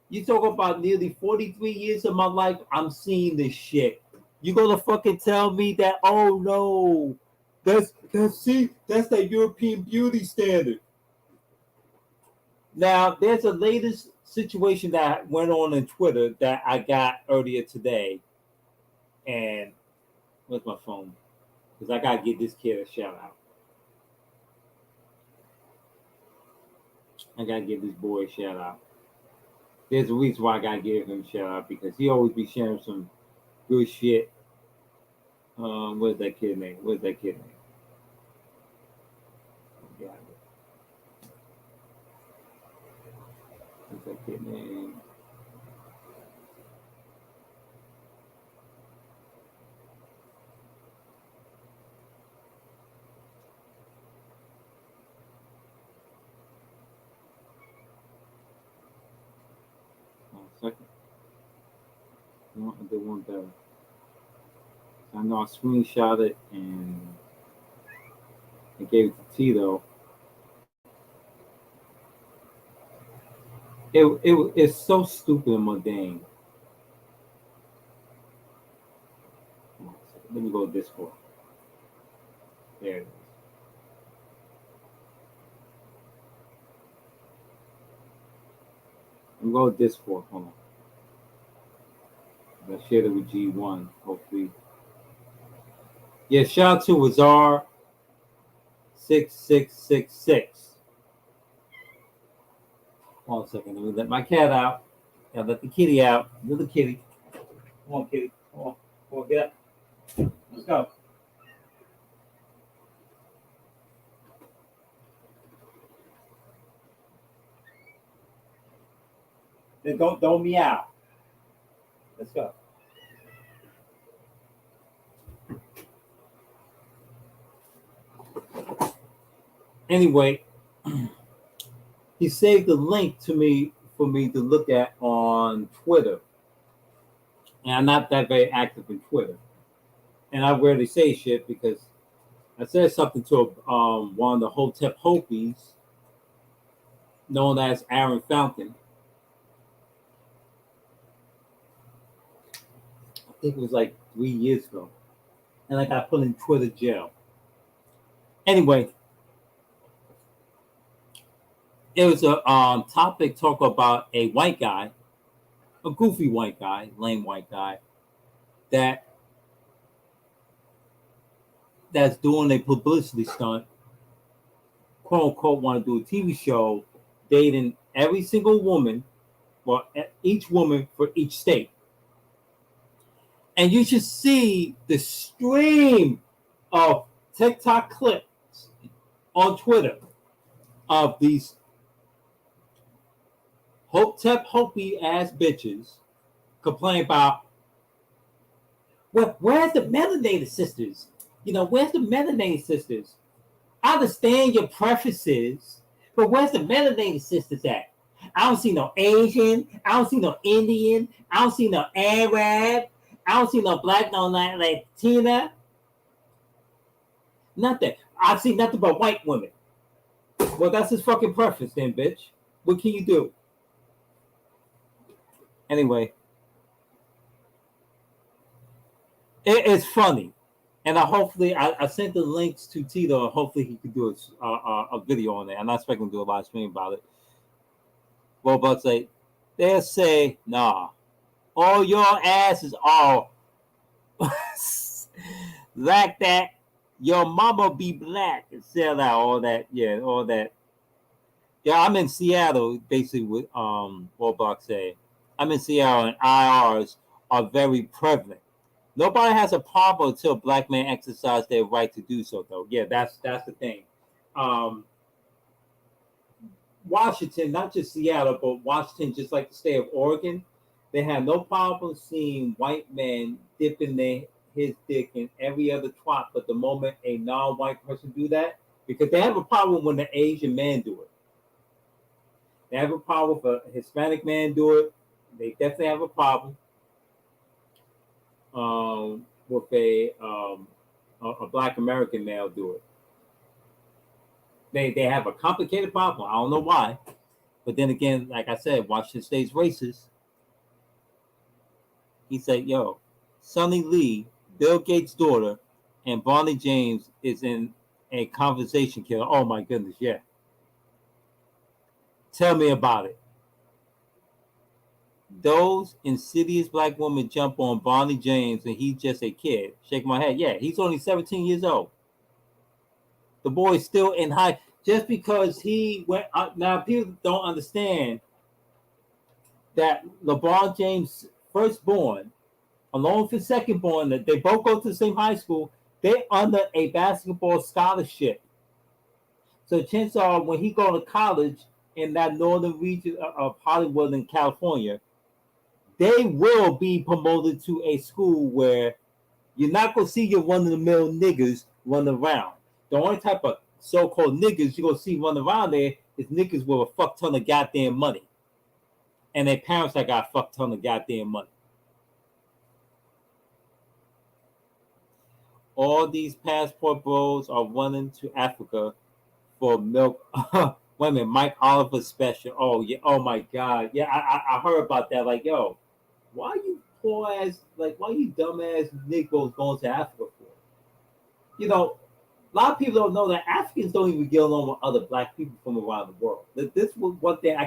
You talk about nearly 43 years of my life, I'm seeing this shit. You gonna fucking tell me that, oh no, that's that European beauty standard. Now, there's a latest situation that went on in Twitter that I got earlier today. And where's my phone? Because I gotta give this kid a shout out. I gotta give this boy a shout out. There's a reason why I gotta give him a shout out because he always be sharing some good shit. Where's that kid name? Yeah. What's that kid name? Second. No, I did one better. I know I screenshot it and I gave it to Tito. It's so stupid and mundane. Let me go to Discord. There it is. I'm going to Discord. Hold on. I shared it with G1. Hopefully. Yeah, shout out to Wazar 6666. Hold on a second. Let me let my cat out. Now let the kitty out. Little kitty. Come on, kitty. Come on, get up. Let's go. Then don't meow. Let's go. Anyway, he saved the link to me for me to look at on Twitter. And I'm not that very active in Twitter. And I rarely say shit because I said something to one of the Hotep Hopies known as Aaron Fountain. I think it was like 3 years ago. And I got put in Twitter jail. Anyway, it was a topic talk about a white guy, a goofy white guy, lame white guy, that's doing a publicity stunt, quote unquote, want to do a TV show, dating every single woman, well, each woman for each state. And you should see the stream of TikTok clips on Twitter of these Hotep Hopi ass bitches complain about, well, where's the melanated sisters? Where's the melanated sisters? I understand your preferences, but where's the melanated sisters at? I don't see no Asian. I don't see no Indian. I don't see no Arab. I don't see no black, no Latina. Nothing. I see nothing but white women. Well, that's his fucking preference then, bitch. What can you do? Anyway, it's funny. And I sent the links to Tito. Hopefully he could do a video on it. I'm not expecting to do a live stream about it. Well, but they'll say, nah, all your ass is all like that. Your mama be black and sell out all that. Yeah, all that. Yeah, I'm in Seattle, basically with Roblox say. I'm in Seattle and IRs are very prevalent. Nobody has a problem until black men exercise their right to do so, though. Yeah, that's the thing. Washington, not just Seattle, but Washington, just like the state of Oregon, they have no problem seeing white men dipping his dick in every other twat. But the moment a non-white person do that, because they have a problem when the Asian man do it. They have a problem if a Hispanic man do it. They definitely have a problem with a black American male do it. They have a complicated problem. I don't know why. But then again, like I said, Washington State's racist. He said, yo, Sonny Lee, Bill Gates' daughter, and Bonnie James is in a conversation killer. Oh my goodness, yeah. Tell me about it. Those insidious black women jump on Bonnie James and he's just a kid. Shake my head. Yeah, he's only 17 years old. The boy's still in high. Just because he went up. Now, people don't understand that LeBron James' firstborn, along with his secondborn, that they both go to the same high school, they're under a basketball scholarship. So chances are when he go to college in that northern region of Hollywood and California, they will be promoted to a school where you're not going to see your run-of-the-mill niggas run around. The only type of so-called niggas you're going to see run around there is niggas with a fuck ton of goddamn money. And their parents that got a fuck ton of goddamn money. All these passport bros are running to Africa for milk. Wait a minute, Mike Oliver special. Oh, yeah. Oh, my God. Yeah, I heard about that. Like, yo, why you poor ass, why you dumb ass Negroes going to Africa for? You know, a lot of people don't know that Africans don't even get along with other black people from around the world. This was one thing I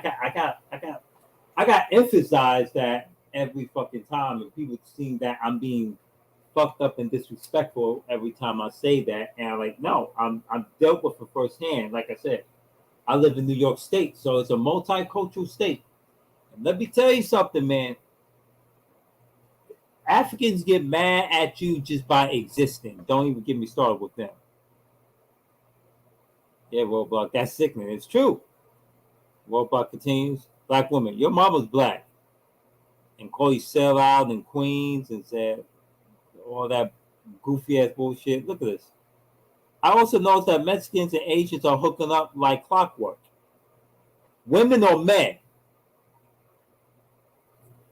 got emphasized that every fucking time, and people seem that I'm being fucked up and disrespectful every time I say that. And I'm like, no, I'm dealt with it firsthand. Like I said, I live in New York State, so it's a multicultural state. And let me tell you something, man. Africans get mad at you just by existing. Don't even get me started with them. Yeah, Roblox, that's sickening. It's true. Roblox continues. Black woman, your mama's black. And call you sell out in Queens and said all that goofy ass bullshit. Look at this. I also noticed that Mexicans and Asians are hooking up like clockwork. Women or men?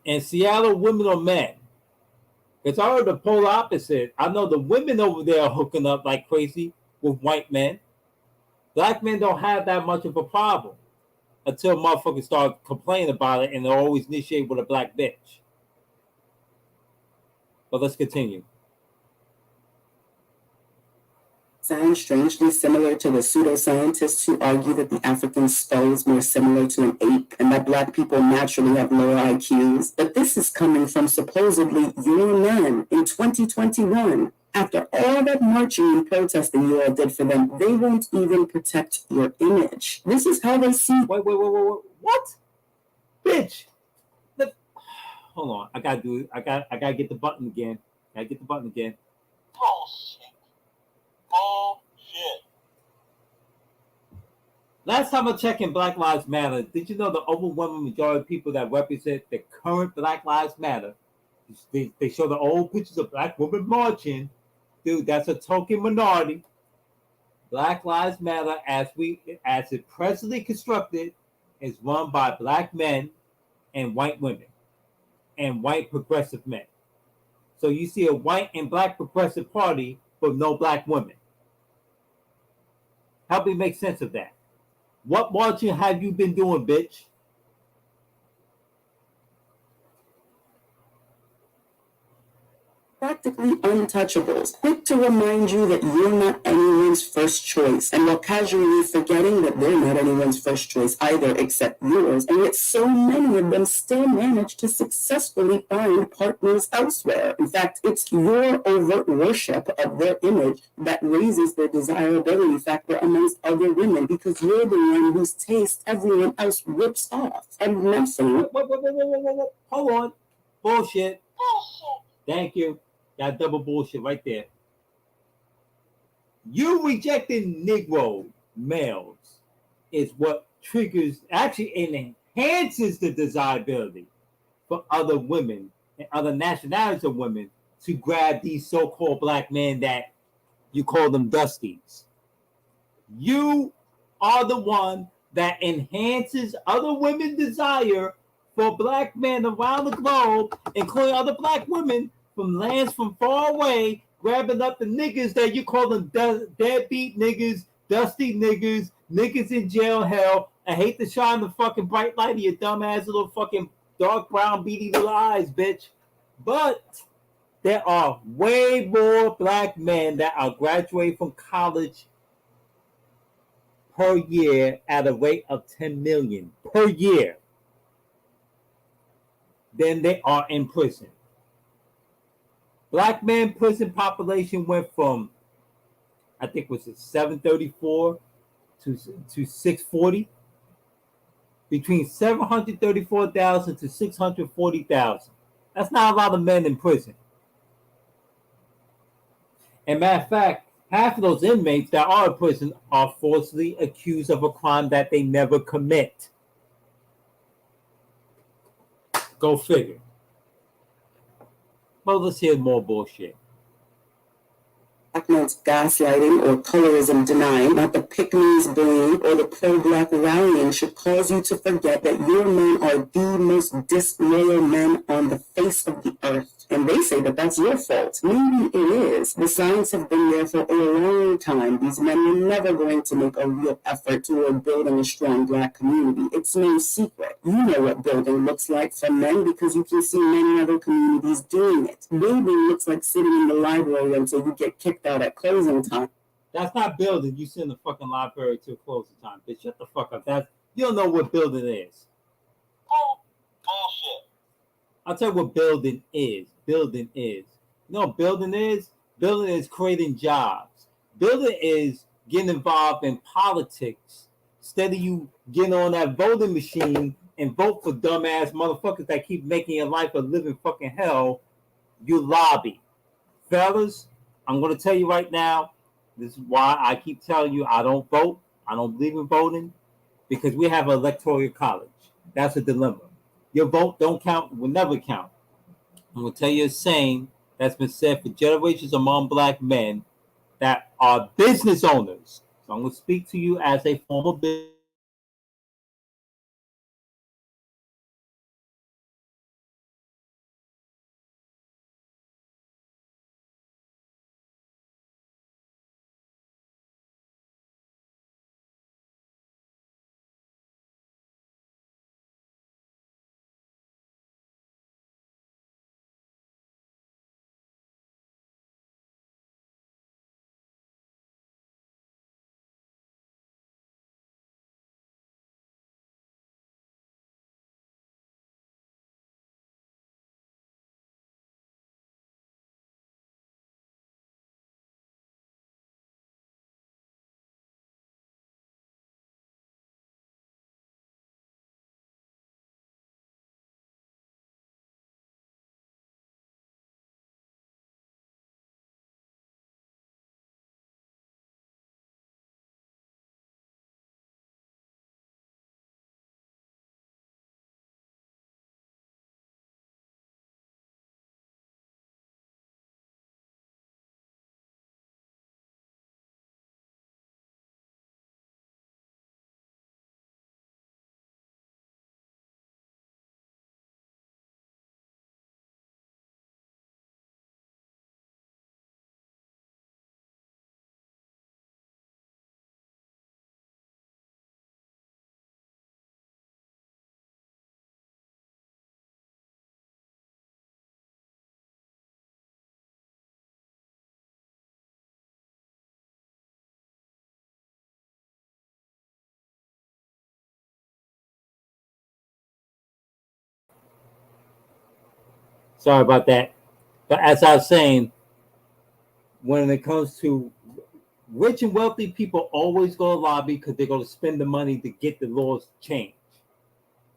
In Seattle, women or men? It's already the polar opposite. I know the women over there are hooking up like crazy with white men. Black men don't have that much of a problem until motherfuckers start complaining about it and they're always initiated with a black bitch. But let's continue. Sounds strangely similar to the pseudoscientists who argue that the African skull is more similar to an ape and that black people naturally have lower IQs. But this is coming from supposedly your men in 2021. After all that marching and protesting you all did for them, they won't even protect your image. This is how they see. Wait. What? Bitch. Hold on. I gotta get the button again. Bullshit. Last time I checked in Black Lives Matter, did you know the overwhelming majority of people that represent the current Black Lives Matter, they show the old pictures of black women marching. Dude, that's a token minority. Black Lives Matter, as it presently constructed, is run by black men and white women and white progressive men. So you see a white and black progressive party with no black women. Help me make sense of that. What marching have you been doing, bitch? Practically untouchables, quick to remind you that you're not anyone's first choice, and while casually forgetting that they're not anyone's first choice either except yours, and yet so many of them still manage to successfully find partners elsewhere. In fact, it's your overt worship of their image that raises their desirability factor amongst other women, because you're the one whose taste everyone else rips off. And nothing. Whoa. Hold on. Bullshit. Bullshit. Thank you. Got double bullshit right there. You rejecting Negro males is what triggers, actually enhances the desirability for other women and other nationalities of women to grab these so-called black men that you call them dusties. You are the one that enhances other women's desire for black men around the globe, including other black women from lands from far away, grabbing up the niggas that you call them deadbeat niggas, dusty niggas, niggas in jail hell. I hate to shine the fucking bright light of your dumbass little fucking dark brown beady little eyes, bitch. But there are way more black men that are graduating from college per year at a rate of 10 million per year than they are in prison. Black men prison population went from, I think was it 734 to 640, between 734,000 to 640,000. That's not a lot of men in prison. And matter of fact, half of those inmates that are in prison are falsely accused of a crime that they never commit. Go figure. Well, let's hear more bullshit. Black men's gaslighting or colorism denying, not the pick-me's bullying or the pro-black rallying, should cause you to forget that your men are the most disloyal men on the face of the earth. And they say that that's your fault. Maybe it is. The signs have been there for a long time. These men were never going to make a real effort toward building a strong black community. It's no secret. You know what building looks like for men because you can see many other communities doing it. Building looks like sitting in the library until you get kicked out at closing time. That's not building. You sit in the fucking library till closing time, bitch. Shut the fuck up. You don't know what building is. Bullshit. I'll tell you what building is. Building is. You know what building is? Building is creating jobs. Building is getting involved in politics instead of you getting on that voting machine and vote for dumbass motherfuckers that keep making your life a living fucking hell. You lobby. Fellas, I'm going to tell you right now, this is why I keep telling you I don't vote. I don't believe in voting because we have an electoral college. That's a dilemma. Your vote don't count, will never count. I'm going to tell you a saying that's been said for generations among black men that are business owners. So I'm going to speak to you as a former business Sorry about that. But as I was saying, when it comes to rich and wealthy people, always go to lobby because they're going to spend the money to get the laws changed.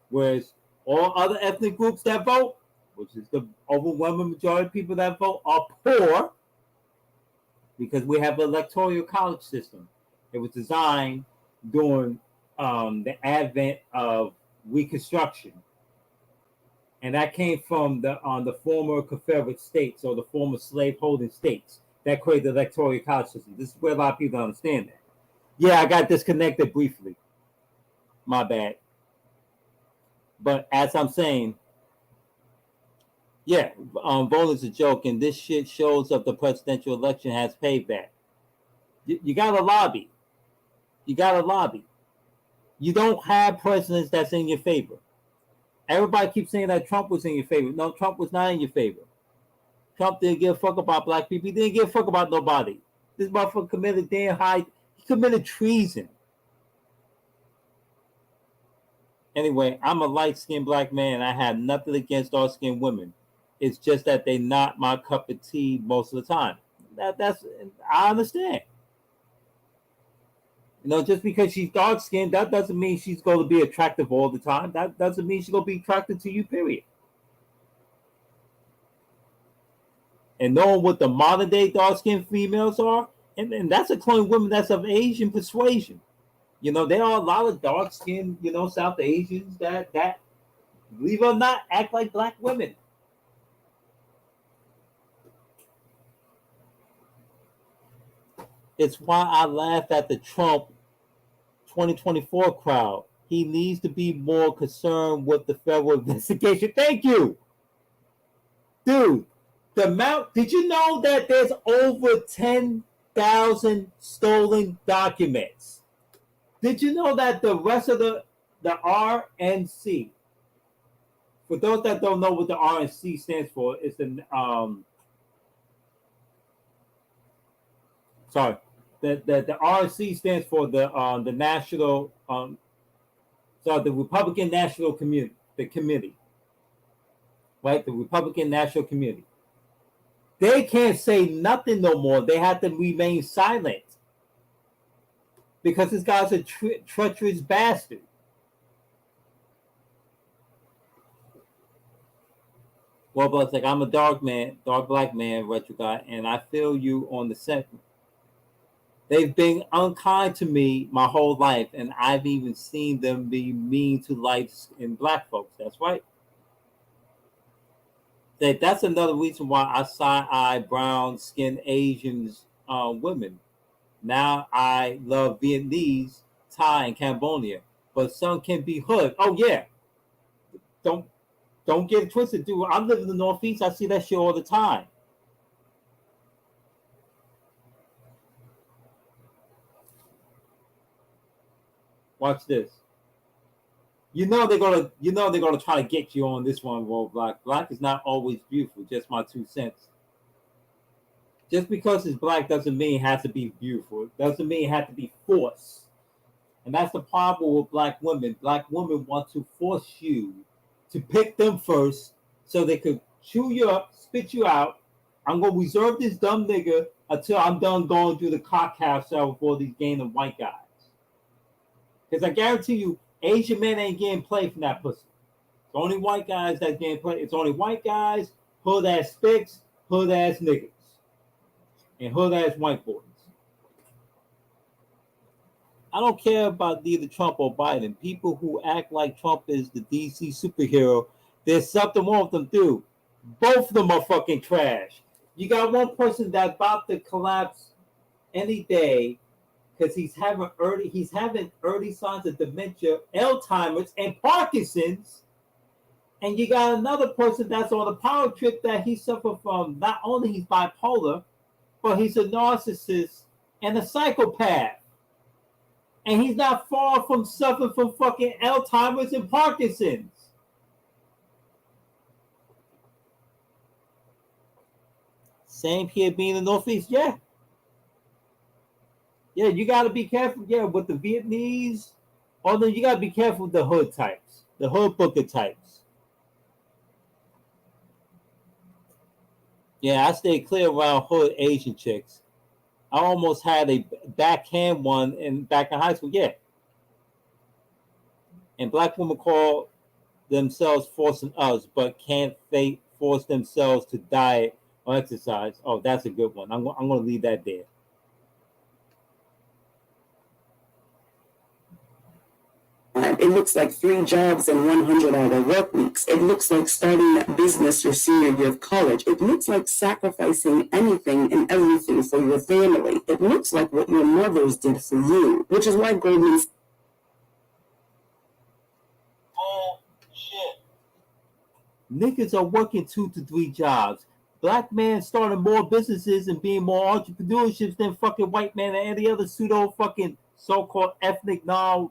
Whereas all other ethnic groups that vote, which is the overwhelming majority of people that vote, are poor because we have an electoral college system. It was designed during the advent of Reconstruction, and that came from the former Confederate states or the former slave-holding states that created the electoral college system. This is where a lot of people don't understand that. Yeah, I got disconnected briefly. My bad. But as I'm saying, yeah, voting's a joke, and this shit shows up the presidential election has payback. You got to lobby. You got to lobby. You don't have presidents that's in your favor. Everybody keeps saying that Trump was in your favor. No, Trump was not in your favor. Trump didn't give a fuck about black people. He didn't give a fuck about nobody. This motherfucker committed he committed treason. Anyway, I'm a light-skinned black man. I have nothing against dark-skinned women. It's just that they're not my cup of tea most of the time. That's I understand. You know, just because she's dark-skinned, that doesn't mean she's going to be attractive all the time. That doesn't mean she's going to be attracted to you, period. And knowing what the modern-day dark-skinned females are, and that's including women that's of Asian persuasion. You know, there are a lot of dark-skinned, South Asians that, believe it or not, act like black women. It's why I laugh at the Trump 2024 crowd. He needs to be more concerned with the federal investigation. Thank you. Dude, the amount, did you know that there's over 10,000 stolen documents? Did you know that the rest of the RNC, for those that don't know what the RNC stands for, it's the the RNC stands for the National the Republican National Committee, right? The Republican National Committee. They can't say nothing no more. They have to remain silent because this guy's a treacherous bastard. Well, but it's like I'm a dark black man, retro guy, and I feel you on the second. They've been unkind to me my whole life, and I've even seen them be mean to lights and black folks. That's right. That's another reason why I side-eye brown-skinned Asians women. Now I love Vietnamese, Thai, and Cambodia, but some can be hood. Oh yeah, don't get it twisted, dude. I live in the Northeast. I see that shit all the time. Watch this. You know they're gonna try to get you on this one, World Black. Black is not always beautiful. Just my 2 cents. Just because it's black doesn't mean it has to be beautiful. It doesn't mean it has to be forced. And that's the problem with black women. Black women want to force you to pick them first so they could chew you up, spit you out. I'm gonna reserve this dumb nigga until I'm done going through the cock carousel with all these gay and white guys. Because I guarantee you, Asian men ain't getting played from that pussy. It's only white guys that getting played. It's only white guys, hood ass spicks, hood ass niggas, and hood ass white boys. I don't care about neither Trump or Biden. People who act like Trump is the DC superhero, there's something wrong with them too. Both of them are fucking trash. You got one person that's about to collapse any day because he's having early signs of dementia, Alzheimer's, and Parkinson's. And you got another person that's on a power trip that he suffered from. Not only he's bipolar, but he's a narcissist and a psychopath. And he's not far from suffering from fucking Alzheimer's and Parkinson's. Same here being in the Northeast, yeah. Yeah, you got to be careful, yeah, with the Vietnamese. Although you got to be careful with the hood types, the hood booker types. Yeah, I stay clear around hood Asian chicks. I almost had a backhand one back in high school. Yeah, and black women call themselves forcing us, but can't they force themselves to diet or exercise? Oh, that's a good one. I'm going to leave that there. It looks like 3 jobs and 100-hour work weeks. It looks like starting a business your senior year of college. It looks like sacrificing anything and everything for your family. It looks like what your mothers did for you, which is why Goldman's Bullshit. Niggas are working 2 to 3 jobs. Black man starting more businesses and being more entrepreneurships than fucking white man and any other pseudo fucking so-called ethnic non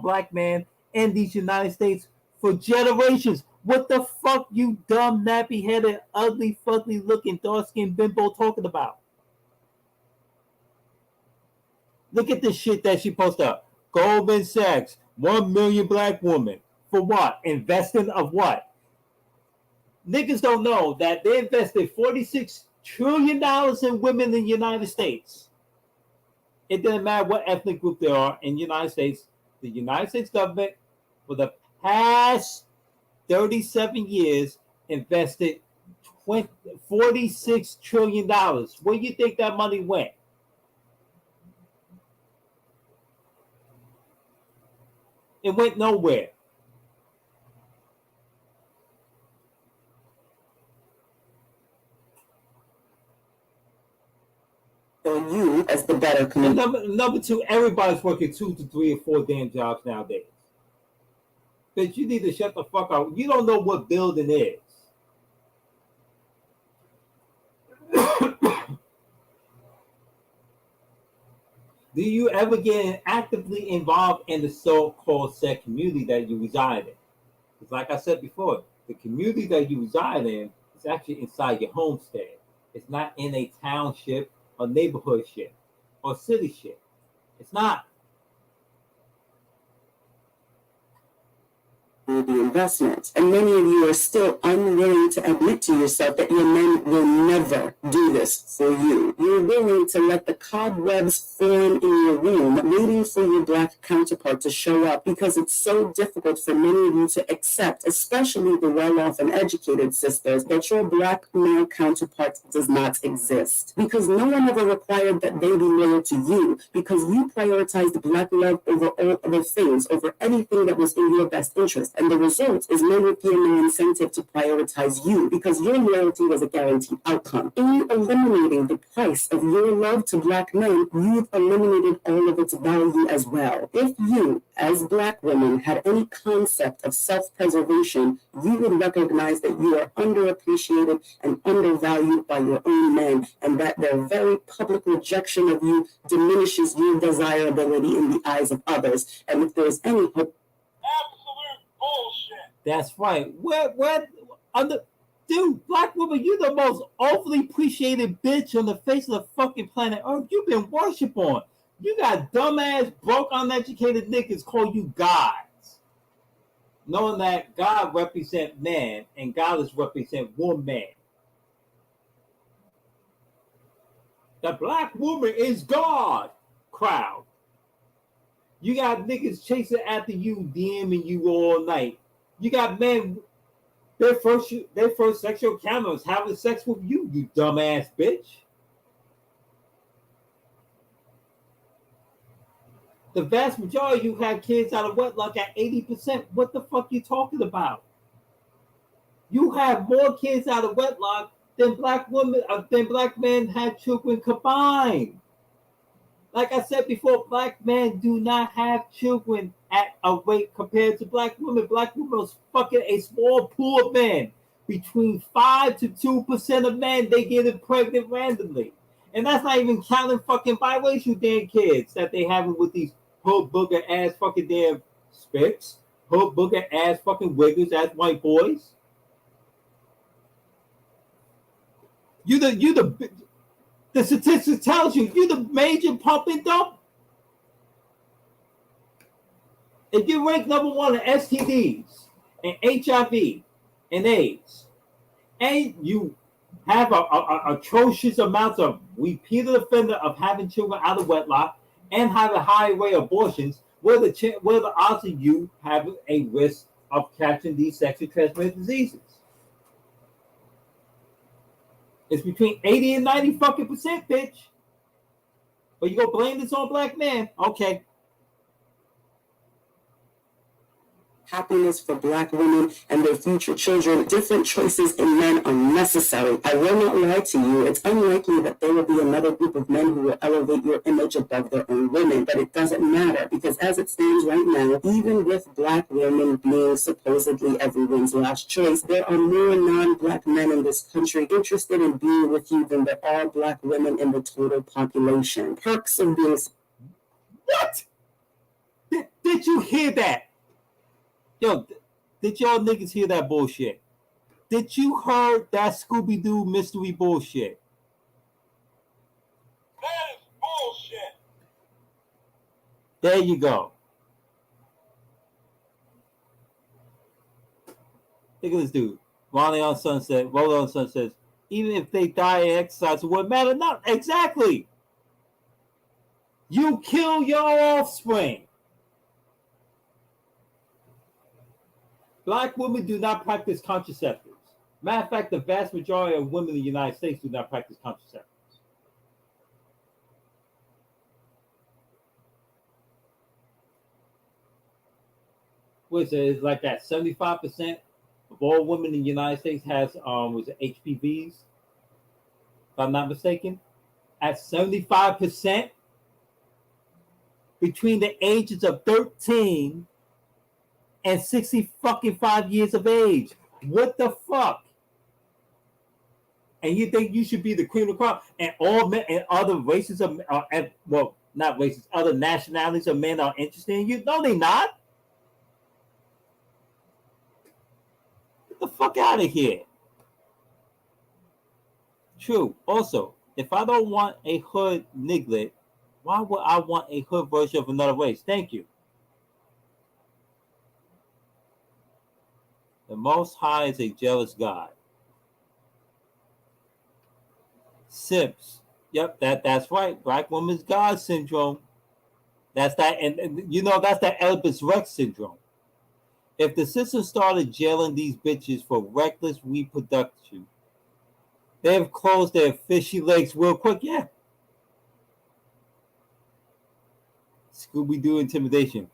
black man in these United States for generations. What the fuck you dumb nappy headed ugly fugly looking dark skinned bimbo talking about? Look at this shit that she posted up. Goldman Sachs, 1 million black women. For what? Investing of what? Niggas don't know that they invested $46 trillion in women in the United States. It doesn't matter what ethnic group they are in the United States. The United States government, for the past 37 years, invested $46 trillion. Where do you think that money went? It went nowhere. you as the better And community. number 2, everybody's working 2 to 3 or 4 damn jobs nowadays. Bitch, you need to shut the fuck up. You don't know what building is. Do you ever get actively involved in the so-called said community that you reside in? Because like I said before, the community that you reside in is actually inside your homestead. It's not in a township or neighborhood shit or city shit. It's not. The investment. And many of you are still unwilling to admit to yourself that your men will never do this for you. You're willing to let the cobwebs form in your room, waiting for your black counterpart to show up because it's so difficult for many of you to accept, especially the well-off and educated sisters, that your black male counterpart does not exist. Because no one ever required that they be loyal to you, because you prioritized black love over all other things, over anything that was in your best interest. And the result is no European no incentive to prioritize you because your loyalty was a guaranteed outcome. In eliminating the price of your love to black men, you've eliminated all of its value as well. If you, as black women, had any concept of self-preservation, you would recognize that you are underappreciated and undervalued by your own men, and that their very public rejection of you diminishes your desirability in the eyes of others. And if there's any hope, Absolute bullshit. That's right. Dude, black woman, you the most overly appreciated bitch on the face of the fucking planet Earth. You've been worshipped on. You got dumbass, broke, uneducated niggas call you gods. Knowing that God represent man and goddess represent woman. The black woman is God crowd. You got niggas chasing after you, DMing you all night. You got men, their first sexual encounter is having sex with you, you dumbass bitch. The vast majority of you have kids out of wedlock at 80%. What the fuck you talking about? You have more kids out of wedlock than black men have children combined. Like I said before, black men do not have children at a rate compared to black women. Black women is fucking a small pool of men. Between 5 to 2% of men, they get pregnant randomly. And that's not even counting fucking biracial damn kids that they having with these hood booger ass fucking damn spicks, hood booger ass fucking wiggers ass white boys. The statistics tells you the major pump and dump. If you rank number 1 in STDs and HIV and AIDS, and you have atrocious amounts of repeated offender of having children out of wedlock, and have a high rate of abortions, where the odds of you having a risk of catching these sexually transmitted diseases? It's between 80 and 90 fucking percent, bitch. But you gonna blame this on black men? Okay. Happiness for black women and their future children. Different choices in men are necessary. I will not lie to you. It's unlikely that there will be another group of men who will elevate your image above their own women. But it doesn't matter, because as it stands right now, even with black women being supposedly everyone's last choice, there are more non-black men in this country interested in being with you than there are black women in the total population. Perks of being... What? Did you hear that? Yo, did y'all niggas hear that bullshit? Did you heard that Scooby-Doo mystery bullshit? That is bullshit. There you go. Look at this dude. Rolling on Sunset says, even if they die in exercise, it wouldn't matter. Not exactly. You kill your offspring. Black women do not practice contraceptives. Matter of fact, the vast majority of women in the United States do not practice contraceptives. What is it? It's like that 75% of all women in the United States has was it HPVs, if I'm not mistaken. At 75% between the ages of 13 and 60 fucking 5 years of age. What the fuck? And you think you should be the cream of the crop, and all men and other races of well, not races, other nationalities of men are interested in you? No, they not. Get the fuck out of here. True. Also, if I don't want a hood niglet, why would I want a hood version of another race? Thank you. The Most High is a jealous God. Simps. Yep, that's right. Black woman's God syndrome. That's that, and you know that's that Oedipus Rex syndrome. If the system started jailing these bitches for reckless reproduction, they've closed their fishy legs real quick. Yeah. Scooby-Doo intimidation.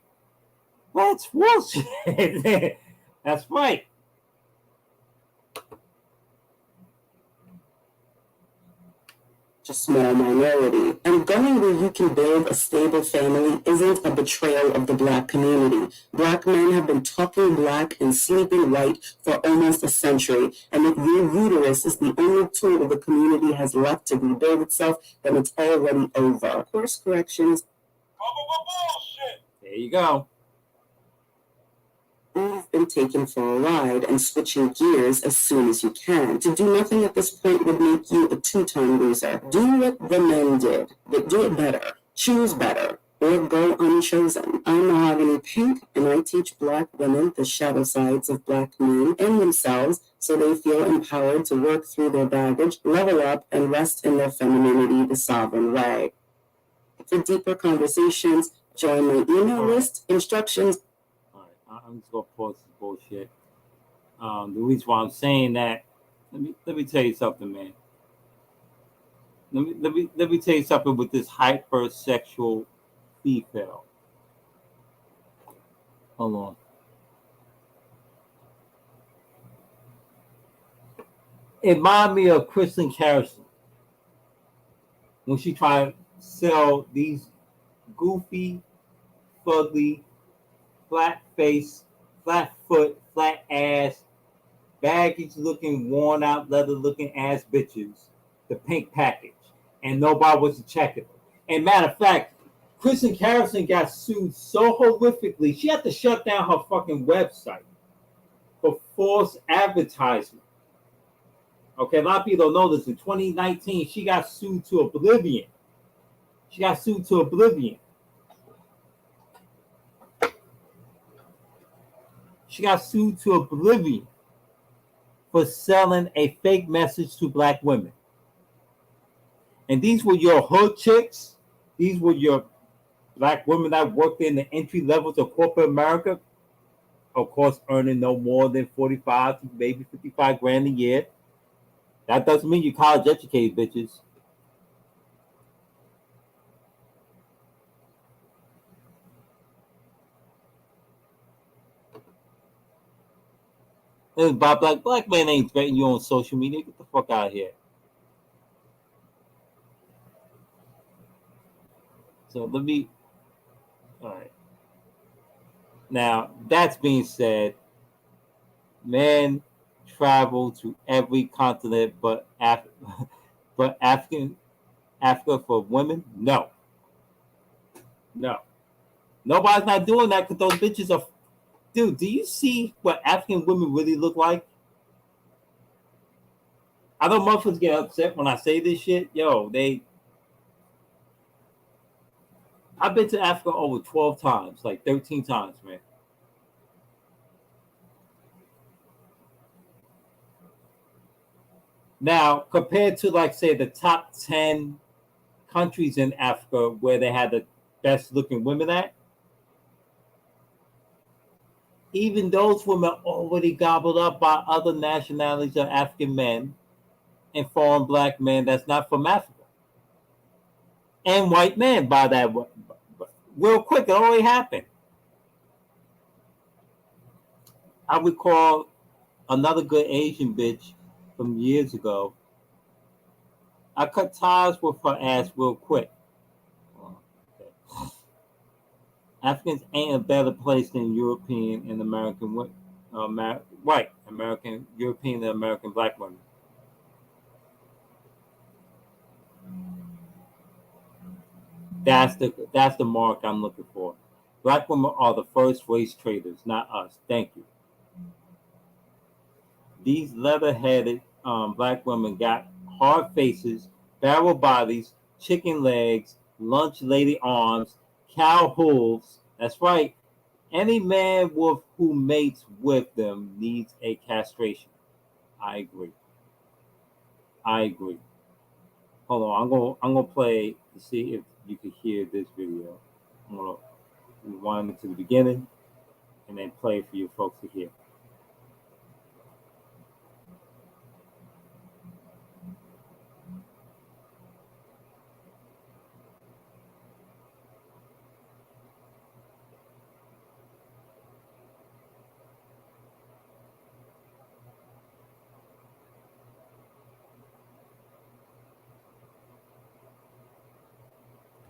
That's bullshit. That's right. A small minority, and going where you can build a stable family isn't a betrayal of the black community. Black men have been talking black and sleeping white for almost a century, and if your uterus is the only tool the community has left to rebuild itself, then it's already over. Course corrections. Bullshit. There you go. You've been taken for a ride and switching gears as soon as you can. To do nothing at this point would make you a two-time loser. Do what the men did, but do it better. Choose better, or go unchosen. I'm Mahogany Pink, and I teach black women the shadow sides of black men and themselves so they feel empowered to work through their baggage, level up, and rest in their femininity the sovereign way. For deeper conversations, join my email list, instructions. I'm just gonna pause this bullshit. The reason why I'm saying that, let me tell you something, man. Let me tell you something with this hypersexual female. Hold on. It reminded me of Kristen Harrison when she tried to sell these goofy, fugly, flat face, flat foot, flat ass, baggage looking, worn out, leather looking ass bitches, the pink package, and nobody was checking them. And matter of fact, Kristen Harrison got sued so horrifically, she had to shut down her fucking website for false advertisement. Okay, a lot of people don't know this. In 2019, she got sued to oblivion. She got sued to oblivion. She got sued to oblivion for selling a fake message to black women. And these were your hood chicks. These were your black women that worked in the entry levels of corporate America, of course, earning no more than 45 to maybe 55 grand a year. That doesn't mean you're college educated, bitches. And by black man ain't threatening you on social media. Get the fuck out of here. So let me. All right. Now that's being said, men travel to every continent, but but Africa for women, no, no, nobody's not doing that because those bitches are. Dude, do you see what African women really look like? I know motherfuckers get upset when I say this shit. Yo, I've been to Africa over 12 times, like 13 times, man. Now, compared to, like, say, the top 10 countries in Africa where they had the best looking women at, even those women already gobbled up by other nationalities of African men and foreign black men that's not from Africa. And white men by that. Real quick, it already happened. I recall another good Asian bitch from years ago. I cut ties with her ass real quick. Okay. Africans ain't a better place than European and American white American, European, and American black women. That's the mark I'm looking for. Black women are the first race traders, not us. Thank you. These leather-headed black women got hard faces, barrel bodies, chicken legs, lunch lady arms, cow hooves. That's right. Any man who mates with them needs a castration. I agree. I agree. Hold on, I'm gonna play to see if you can hear this video. I'm gonna rewind it to the beginning and then play it for you folks to hear.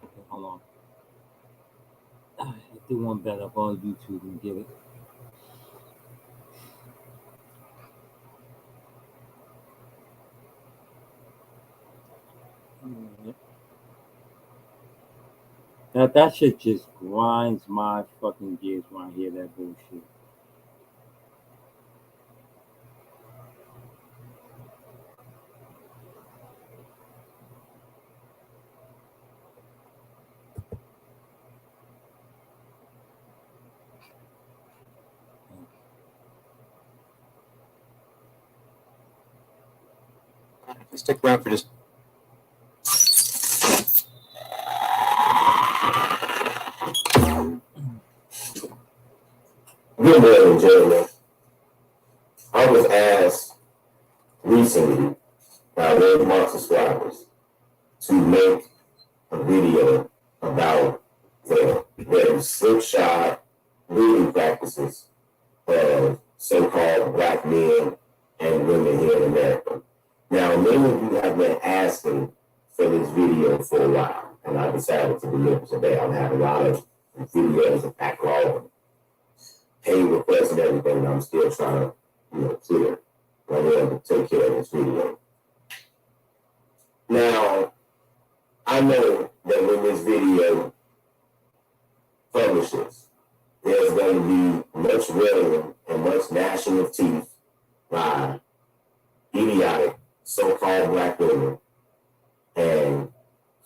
Okay, hold on. I do one better up on YouTube and get it. That shit just grinds my fucking gears when I hear that bullshit. Stick around for this. Good morning, gentlemen. I was asked recently by one of my subscribers to make a video about the slipshod reading practices of so-called black men and women here in America. Now, many of you have been asking for this video for a while, and I decided to deliver today. I've had a lot of videos and backlog, pay requests and everything, and I'm still trying to, clear. I'm able to take care of this video. Now, I know that when this video publishes, there's going to be much railing and much gnashing of teeth by idiotic so-called black women and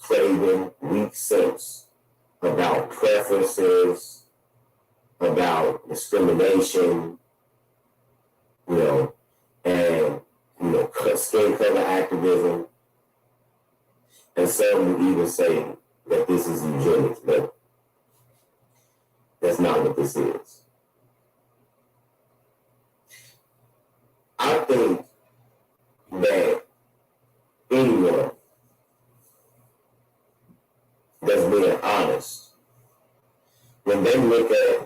craving weak sense about preferences, about discrimination, and skin color activism, and some would even say that this is eugenics, but that's not what this is. I think that anyone that's being honest, when they look at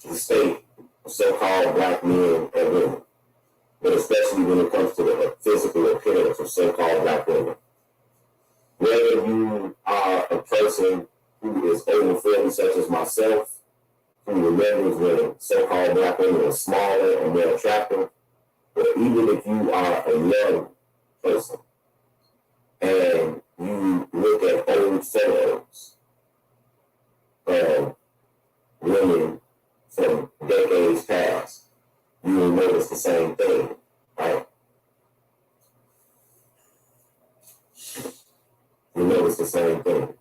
the state of so-called black men and women, but especially when it comes to the physical appearance of so-called black women, whether you are a person who is over 40, such as myself, who remembers when so-called black women were smaller and more attractive, or even if you are a young person and you look at old photos of women from decades past, you will notice the same thing, right? You notice the same thing.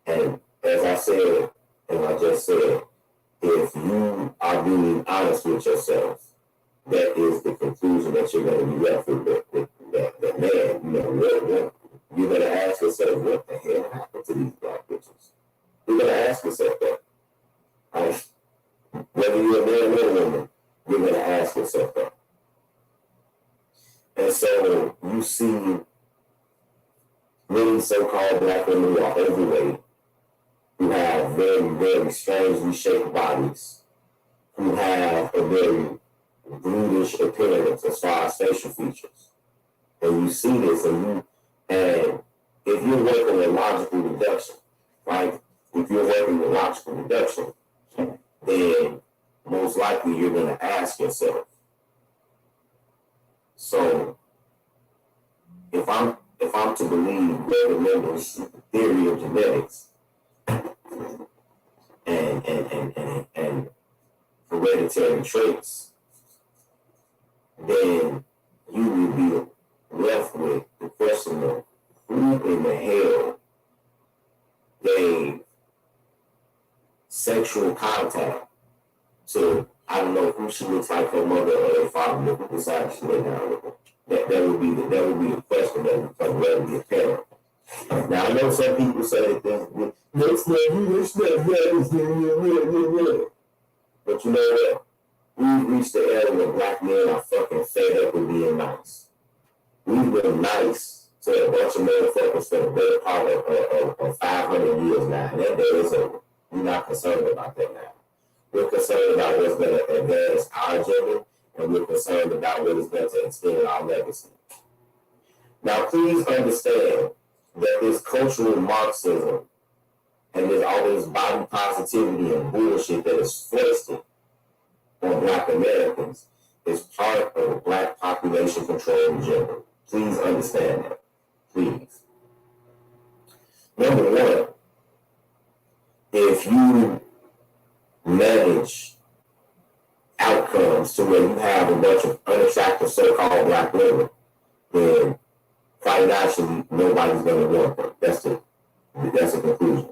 And as I said, and I just said, if you are being honest with yourself, that is the conclusion that you're going to be left with. That man, you know, what you're going to ask yourself, what the hell happened to these black bitches? You're going to ask yourself that. Right? Whether you're a man or a woman, you're going to ask yourself that. And so you see many so-called black women who are overweight, who have very, very strangely shaped bodies, who have a very brutish appearance as far as facial features. And you see this, and if you're working with logical deduction, right? If you're working with logical deduction, then most likely you're going to ask yourself. So, if I'm to believe David Mendel's theory of genetics and hereditary traits, then you will be left with the question of who in the hell gave sexual contact to, I don't know who she looks like, her mother or her father, who decided to lay down with her. That would be the question that would become readily apparent. Now I know some people say that that's not. But you know what? We've reached the era where black men are fucking fed up with being nice. We've been nice to a bunch of motherfuckers for the better part of 500 years now. And that day is over. We're not concerned about that now. We're concerned about what's going to advance our agenda, and we're concerned about what is going to extend our legacy. Now, please understand that this cultural Marxism and there's all this body positivity and bullshit that is foisted on black Americans is part of a black population control agenda. Please understand that. Please. Number one, if you manage outcomes to where you have a bunch of unattractive so-called black women, then quite naturally nobody's going to want them. That's the conclusion.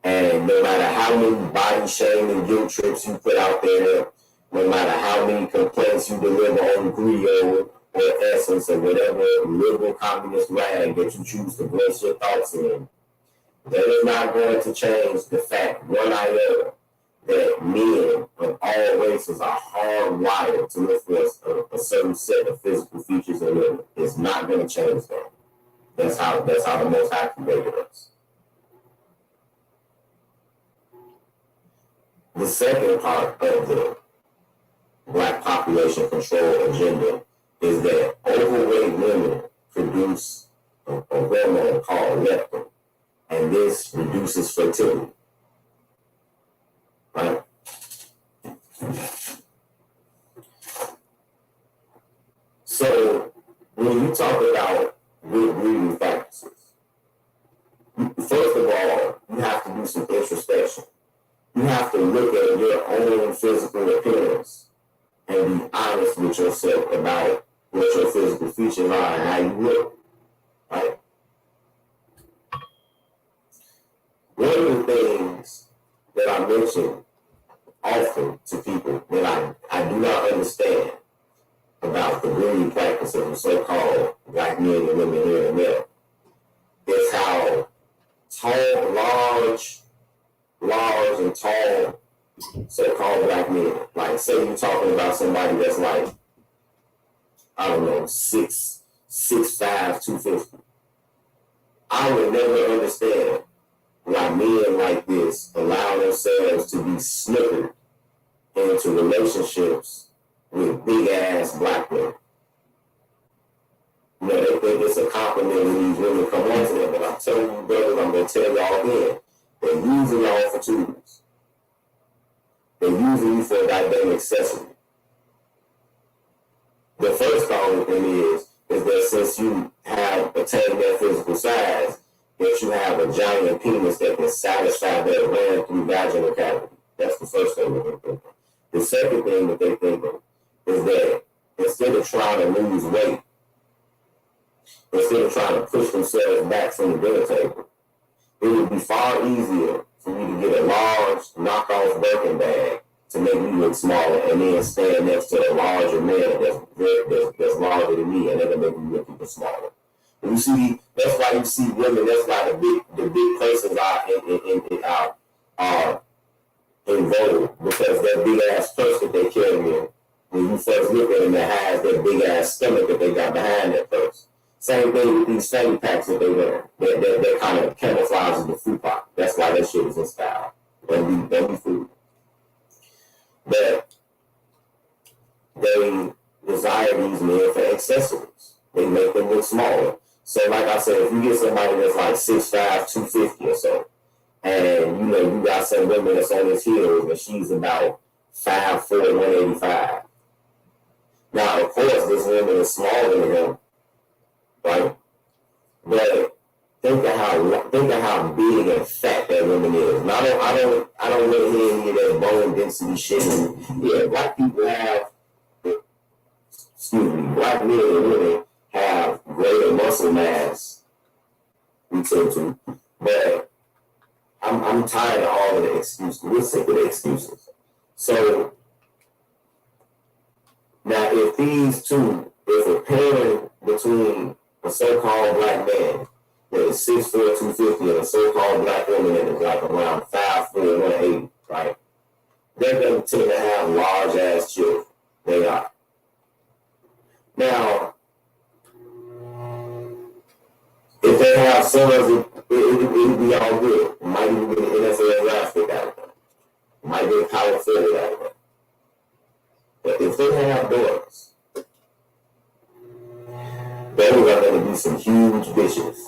And no matter how many body shame and guilt trips you put out there, no matter how many complaints you deliver on Griot or Essence or whatever liberal communist rag that you choose to voice your thoughts in, that is not going to change the fact, one iota, that men of all races are hardwired to look for a certain set of physical features in women. It's not going to change that. That's how the Most High created us. The second part of the black population control agenda is that overweight women produce a hormone called leptin, and this reduces fertility. Right? So when you talk about good breeding practices, first of all, you have to do some introspection. You have to look at your own physical appearance and be honest with yourself about what your physical features are and how you look. Right? One of the things that I mention often to people that I do not understand about the breeding practice difference of the so-called black men and women here in America is how tall, large and tall so-called black men. Like, say you're talking about somebody that's like, I don't know, 6'5", 250. I would never understand why men like this allow themselves to be snookered into relationships with big ass black women. You know, they think it's a compliment when these women come on to them, but I'm telling you, brothers, I'm going to tell y'all again, they're using y'all for tools. They're using you for a goddamn accessory. The first common thing is that since you have attained that physical size, that you have a giant penis that can satisfy their gland through vaginal cavity. That's the first thing that they're thinking. The second thing that they're thinking is that instead of trying to lose weight, instead of trying to push themselves back from the dinner table, it would be far easier for you to get a large knockoff Birkin bag to make me look smaller and then stand next to a larger man that's larger than me, and that'll make me look even smaller. You see, that's why you see women, that's why the big persons are in vogue, because that big ass purse that they carry, when you first look at them, that has that big ass stomach that they got behind that purse. Same thing with these fanny packs that they wear. That kind of camouflages the fruit pot. That's why that shit is in style. Don't be food. But they desire these men for accessories. They make them look smaller. So like I said, if you get somebody that's like 6'5", 250 or so, and you know you got some woman that's on his heels and she's about 5'4", 185. Now of course this woman is smaller than him, right? But think of how big and fat that woman is. And I don't really hear any of that bone density shit. And yeah, black people have, black men and women have greater muscle mass, we tend to, but I'm tired of all of the excuses. We're sick of the excuses. So now if a pairing between a so-called black man that is 6'4", 250 and a so-called black woman that is like around 5'4", 180, right? They're going to tend to have large ass children. They are. Now, if they have sons, it'll be all good. It might even get an NFL draft pick out of them. It might get a power forward out of them. But if they have daughters, those are going to be some huge bitches.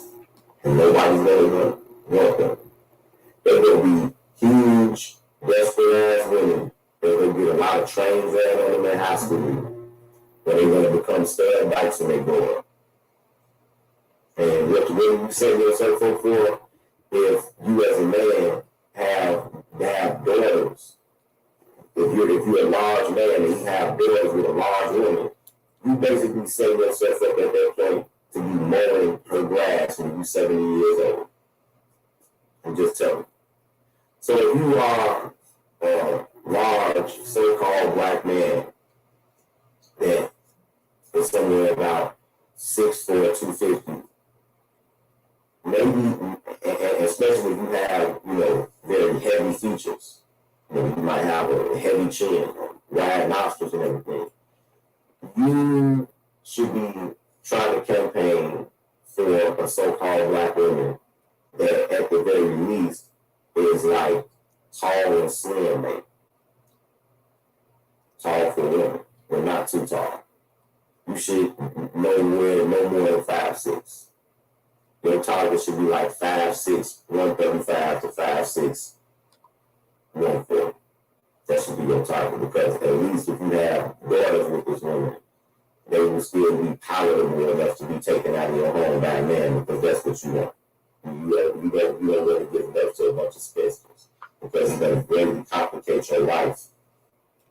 And nobody's going to want them. They're going to be huge, desperate ass women. They're going to get a lot of trains out on them in high school. But they're going to become stud bikes when they grow up. And what you set yourself up for, if you as a man have daughters, if you're a large man and you have daughters with a large woman, you basically set yourself up at that point to be mowing her grass when you're 70 years old. I'm just telling you. So if you are a large so-called black man that is somewhere about 6'4", 250, maybe, especially if you have, very heavy features, you might have a heavy chin, wide nostrils and everything, you should be trying to campaign for a so-called black woman that at the very least is like tall and slim, man. Tall for women, but not too tall. You should no more than 5'6". Your target should be like 5'6", 135 to 5'6", 140. That should be your target, because at least if you have daughters with this woman, they will still be palatable enough to be taken out of your home by a man, because that's what you want. You don't really give birth to a bunch of specimens, because it's going to greatly complicate your life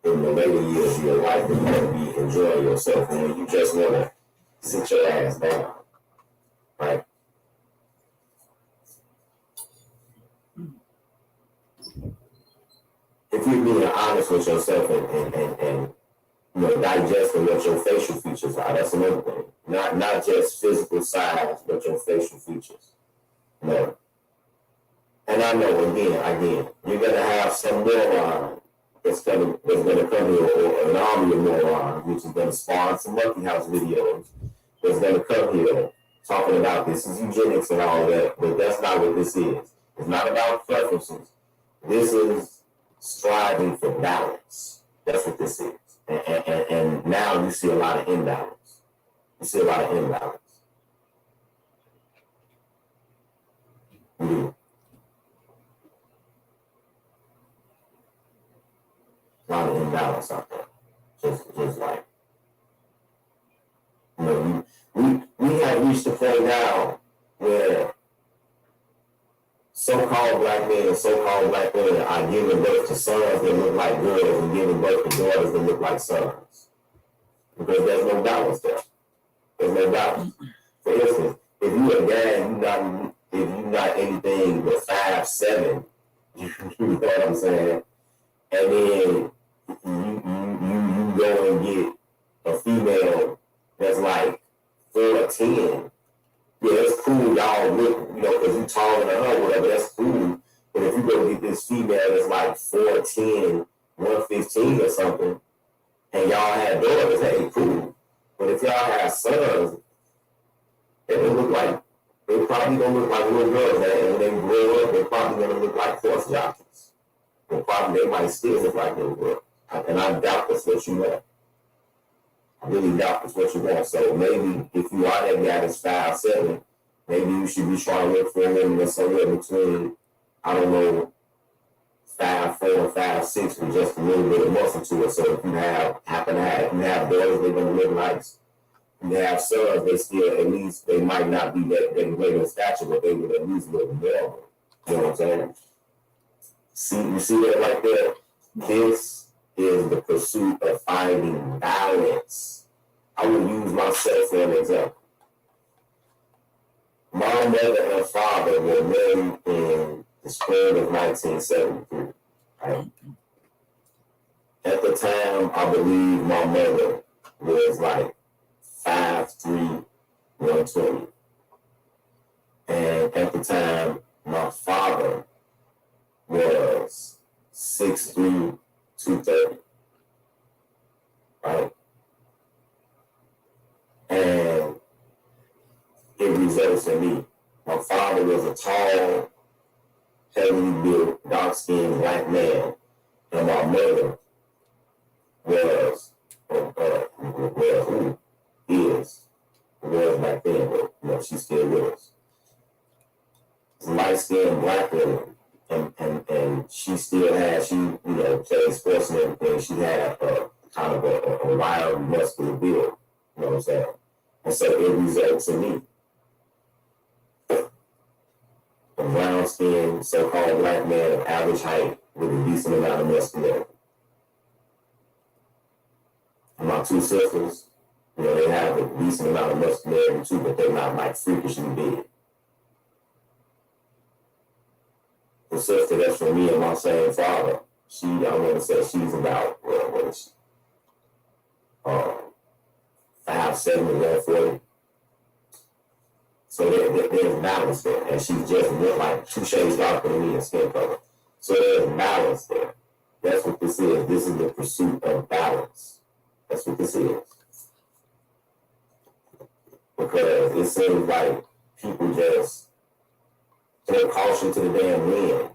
in the later years of your life when you're going to be enjoying yourself and when you just want to sit your ass down, right? If you're being honest with yourself and digesting what your facial features are. That's another thing. Not just physical size, but your facial features. No. And I know again, you're gonna have some moron that's gonna come here, or an army of morons, which is gonna spawn some monkey house videos. That's gonna come here talking about this is eugenics and all that, but that's not what this is. It's not about preferences. This is striving for balance. That's what this is. And now you see a lot of imbalance. You see a lot of imbalance. Mm-hmm. A lot of imbalance out there. Just like, we have reached a point now where so-called black men and so-called black women are giving birth to sons that look like girls and giving birth to daughters that look like sons. Because there's no balance there. There's no balance. For instance, if you're a guy, if you're not anything but 5'7", you know what I'm saying? And then you go and get a female that's like 4'10". Yeah, that's cool, y'all look, because you taller than her, whatever, that's cool. But if you go get this female that's like 4'10", 115 or something, and y'all have daughters, that ain't cool. But if y'all have sons, they probably gonna look like little girls, and when they grow up, they're probably gonna look like horse jockeys. They might still look like little girls. And I doubt that's what you want. I really doubt that's what you want. So maybe if you are that guy that's 5'7", maybe you should be trying to look for a woman that's somewhere between, 5'4" and 5'6" with just a little bit of muscle to it. So if you have daughters, they're gonna look nice. If you have sons, they still, at least they might not be that great in stature, but they would at least look normal. You know what I'm saying? You see that right there? This is the pursuit of finding balance. I will use myself for an example. My mother and father were married in the spring of 1973. Right? At the time, I believe my mother was like 5'3", 120. And at the time, my father was 6'3", 230. Right? And it results in me. My father was a tall, heavily built, dark-skinned black man, and my mother was back then, but she still was. Light-skinned black woman, and she still had, played sports and everything. She had kind of a wild, muscular build, you know what I'm saying? And so it results in me. A brown-skinned, so-called black man of average height with a decent amount of muscularity. And my two sisters, they have a decent amount of muscularity too, but they're not like freakishly big. The sister that's from me and my same father, I want to say she's about, what is she? 5'7", 140. So there's balance there, and she just looked like 2 shades darker than me in skin color. So there's balance there. That's what this is. This is the pursuit of balance. That's what this is. Because it seems like people just throw caution to the damn wind.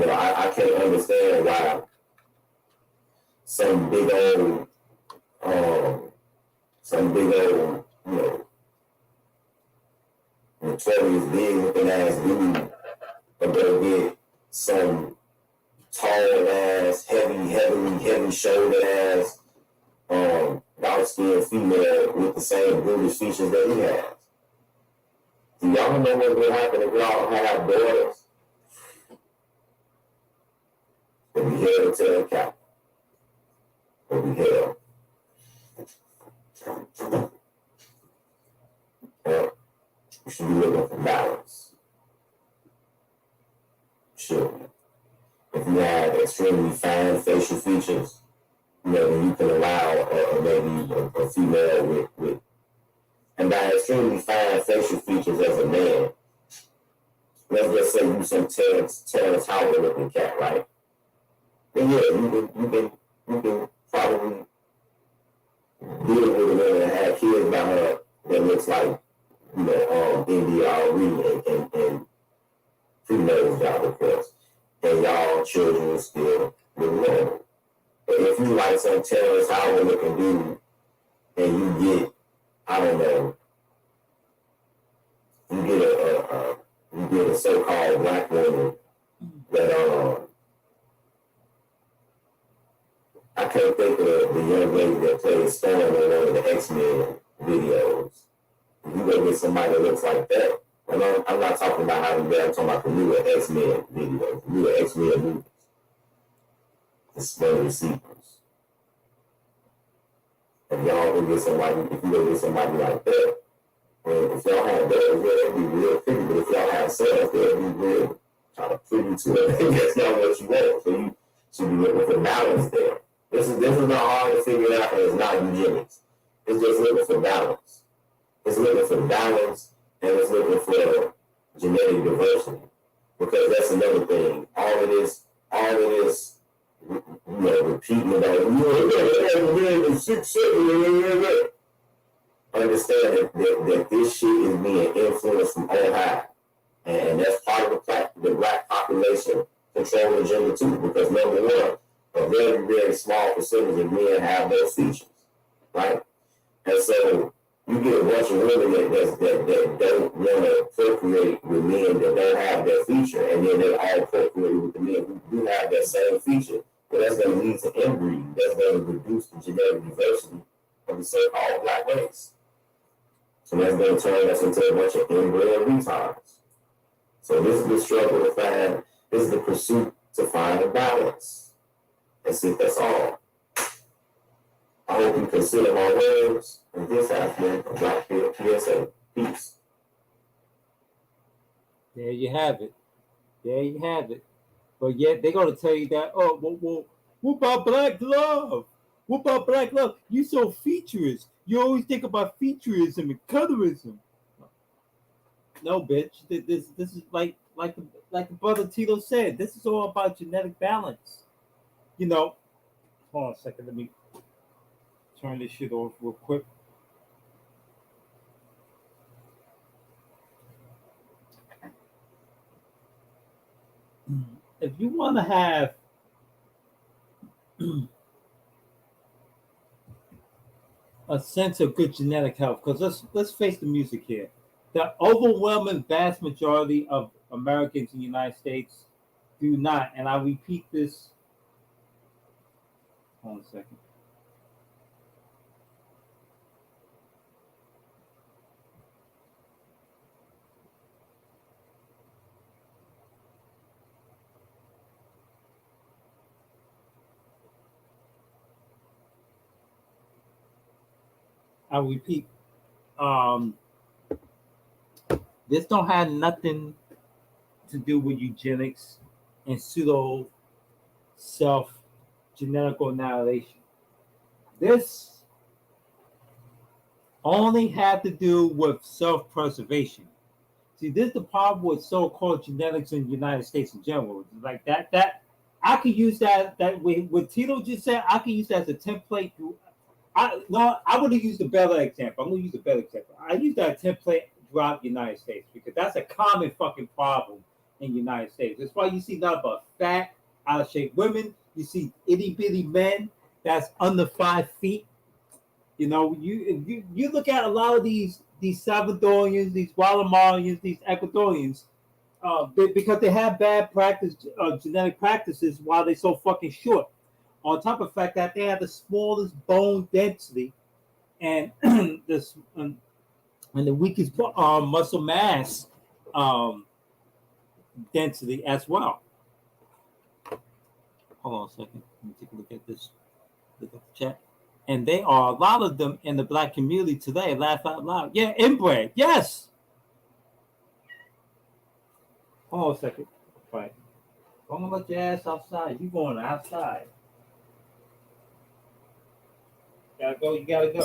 I can't understand why some big old, notorious big looking ass dude, but they'll get some tall ass, heavy shouldered ass, dark skinned female with the same brutish features that he has. Do y'all know what will happen if y'all have daughters? They'll be held to account. They'll be held. You should be looking for balance. Sure. If you have extremely fine facial features, then you can allow maybe a female with and by extremely fine facial features as a man. Let's just say you some Terrence Howard looking cat, right? Then yeah, you can probably deal with a woman and have kids by her that looks like, India and females job, of course. And y'all children still with normal. But if you like some Terrence Howard looking dude and you get, I don't know, you get a so-called black woman that I can't think of the young lady that played Storm in one of the X-Men videos. If you go get somebody that looks like that, and I'm not talking about how to be, I'm talking about the newer X-Men videos, the newer X-Men movies. The Spurry sequels. If y'all go get somebody, if you go get somebody like that, and if y'all have that, it'll be real pretty, but if y'all have sales, they'll be real kind of pretty to it. That's not what you want. So you should be looking for balance there. This is not hard to figure out, and it's not eugenics. It's just looking for balance. It's looking for balance, and it's looking for genetic diversity. Because that's another thing. All of this, repeating about understand that this shit is being influenced from on high. And that's part of the black population control agenda too, because number one, a very, very small percentage of men have those features, right? And so you get a bunch of women that don't want to procreate with men that don't have that feature, and then they all procreate with the men who do have that same feature. But that's going to lead to inbreeding. That's going to reduce the genetic diversity of the so-called black race. So that's going to turn us into a bunch of inbred retards. So this is the struggle to find, this is the pursuit to find a balance. That's it, that's all. I hope you consider my words, and this has been a Black Field PSA. Peace. There you have it. There you have it. But yet they're going to tell you that, oh, well, what about black love? What about black love? You so featurist. You always think about featurism and colorism. No, bitch. This is like the brother Tito said. This is all about genetic balance. Hold on a second. Let me turn this shit off real quick. If you want to have a sense of good genetic health, because let's face the music here. The overwhelming vast majority of Americans in the United States do not, and I repeat this. Hold on a second. I repeat, this don't have nothing to do with eugenics and pseudo self genetical annihilation. This only had to do with self-preservation. See, this is the problem with so-called genetics in the United States in general. Like that I could use that what Tito just said, I could use that as a template. I would have used a better example. I'm gonna use a better example. I use that template throughout the United States because that's a common fucking problem in the United States. That's why you see nothing but fat, out of shape women. You see itty bitty men that's under 5 feet. You look at a lot of these Salvadorians, these Guatemalans, these Ecuadorians, because they have bad genetic practices while they're so fucking short. On top of the fact that they have the smallest bone density and and the weakest muscle mass density as well. Hold on a second. Let me take a look at this. Look at the chat. And they are, a lot of them in the black community today, laugh out loud. Yeah, inbred. Yes. Hold on a second. Right. I'm going to let your ass outside. You going outside. Gotta go. You gotta go.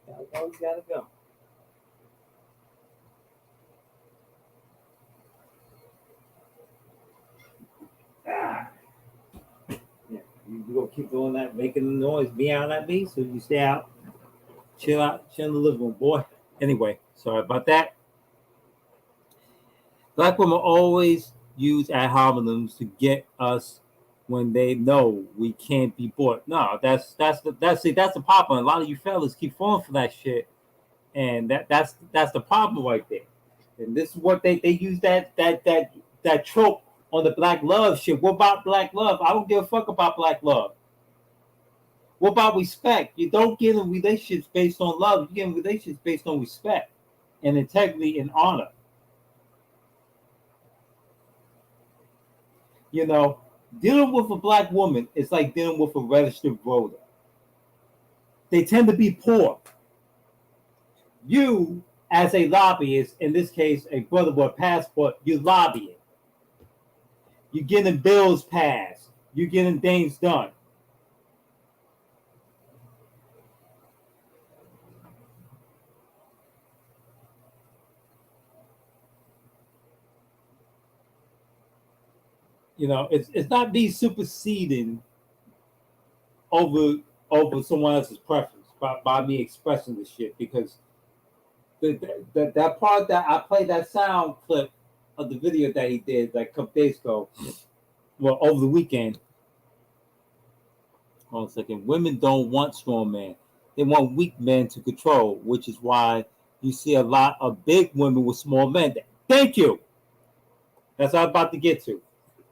Gotta go. You gotta go. Ah. Yeah, you gonna keep doing that, making the noise, meowing at me, so you stay out, chill in the living room, boy. Anyway, sorry about that. Black women always use ad hominems to get us when they know we can't be bought. No, that's the problem. A lot of you fellas keep falling for that shit, and that's the problem right there. And this is what they use that trope on the black love shit. What about black love? I don't give a fuck about black love. What about respect? You don't get in relationships based on love. You get in relationships based on respect and integrity and honor. You know, dealing with a black woman is like dealing with a registered voter. They tend to be poor. You, as a lobbyist, in this case, a brother with a passport, you lobby it. You're getting bills passed. You're getting things done. You know, it's not me superseding over someone else's preference by me expressing this shit, because that part that I played, that sound clip of the video that he did like a couple days ago, well, over the weekend. Hold on a second. Women don't want strong men; they want weak men to control, which is why you see a lot of big women with small men. Thank you. That's what I'm about to get to.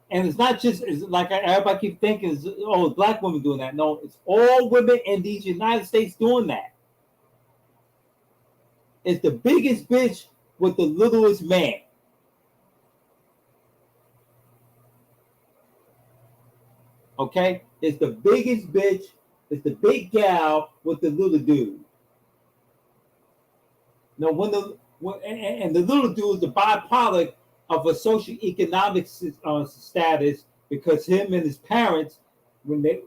And it's not just, it's like everybody keeps thinking, it's black women doing that. No, it's all women in these United States doing that. It's the biggest bitch with the littlest man. Okay? It's the biggest bitch. It's the big gal with the little dude. Now, and the little dude is the byproduct of a socioeconomic status, because him and his parents, when they,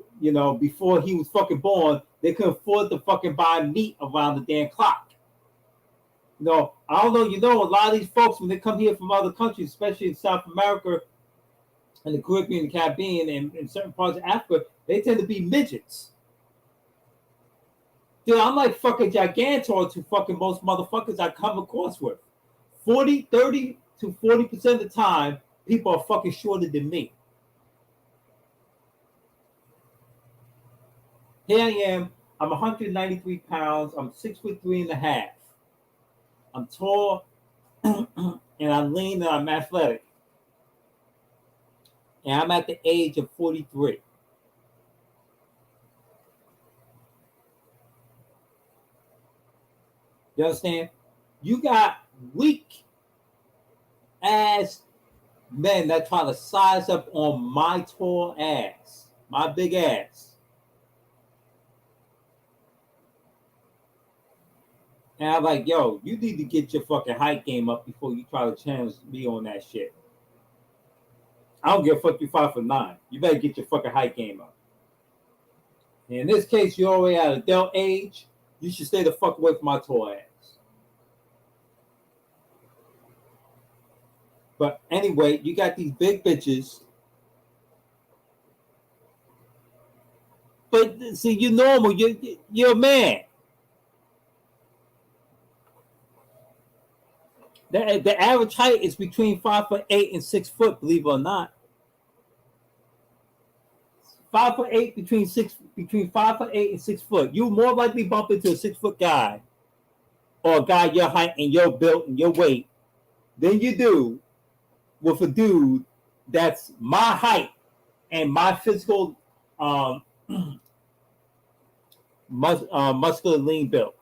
before he was fucking born, they couldn't afford to fucking buy meat around the damn clock. I don't know, a lot of these folks, when they come here from other countries, especially in South America and the Caribbean and Caribbean and certain parts of Africa, they tend to be midgets. Dude, I'm like fucking gigantor to fucking most motherfuckers I come across with. 30 to 40% of the time, people are fucking shorter than me. Here I am. I'm 193 pounds. I'm 6'3.5". I'm tall and I'm lean and I'm athletic. And I'm at the age of 43. You understand? You got weak ass men that try to size up on my tall ass, my big ass. And I'm like, yo, you need to get your fucking height game up before you try to challenge me on that shit. I don't give a fuck, you 5'9". You better get your fucking height game up. And in this case, you're already at adult age. You should stay the fuck away from my tall ass. But anyway, you got these big bitches. But see, you're normal. You're a man. The average height is between 5'8" and 6 foot, believe it or not. 5'8", between 5'8" and 6 foot. You more likely bump into a 6 foot guy, or a guy your height and your build and your weight, than you do with a dude that's my height and my physical muscular lean build.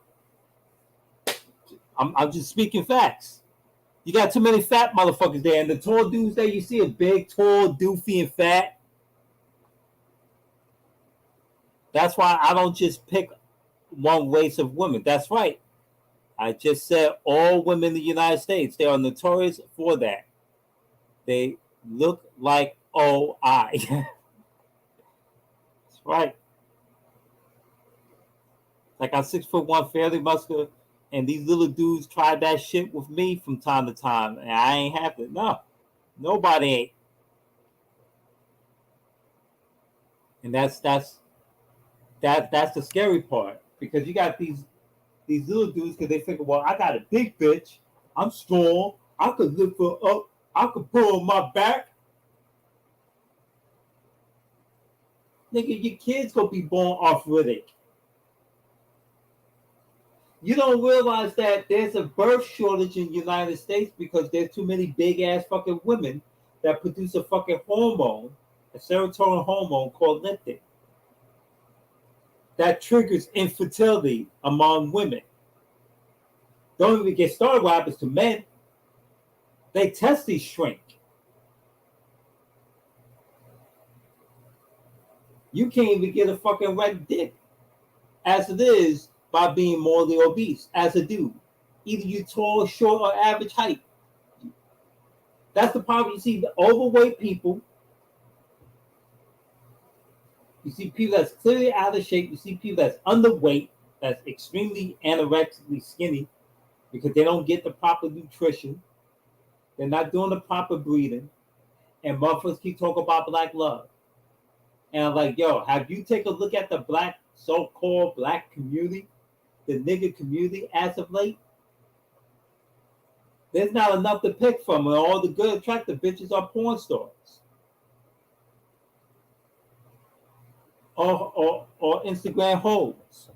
I'm just speaking facts. You got too many fat motherfuckers there, and the tall dudes there, you see a big, tall, doofy, and fat. That's why I don't just pick one race of women. That's right. I just said all women in the United States, they are notorious for that. They look like OI. That's right. Like I'm 6'1", fairly muscular, and these little dudes tried that shit with me from time to time, and I ain't have to. No, nobody ain't. And that's the scary part, because you got these little dudes, because they figure, well, I got a big bitch, I'm strong, I could lift her up, I could pull on my back. Nigga, your kids gonna be born arthritic. You don't realize that there's a birth shortage in the United States because there's too many big ass fucking women that produce a fucking hormone, a serotonin hormone called leptin, that triggers infertility among women. Don't even get started what happens to men. They testes shrink. You can't even get a fucking red dick as it is by being morally obese as a dude. Either you tall, short, or average height. That's the problem. You see the overweight people. You see people that's clearly out of shape. You see people that's underweight, that's extremely anorexically skinny because they don't get the proper nutrition. They're not doing the proper breathing. And motherfuckers keep talking about black love. And I'm like, yo, have you taken a look at the black, so-called black community, the nigga community as of late? There's not enough to pick from, and all the good, attractive bitches are porn stars. Or Instagram hoes.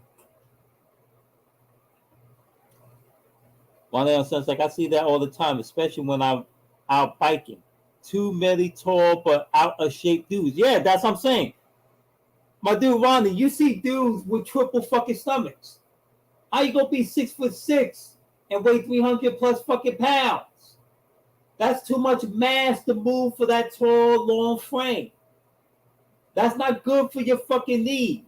One of them says, like, I see that all the time, especially when I'm out biking. Too many tall but out of shape dudes. Yeah, that's what I'm saying. My dude Ronnie, you see dudes with triple fucking stomachs. How you gonna be 6'6" and weigh 300 plus fucking pounds? That's too much mass to move for that tall, long frame. That's not good for your fucking knees.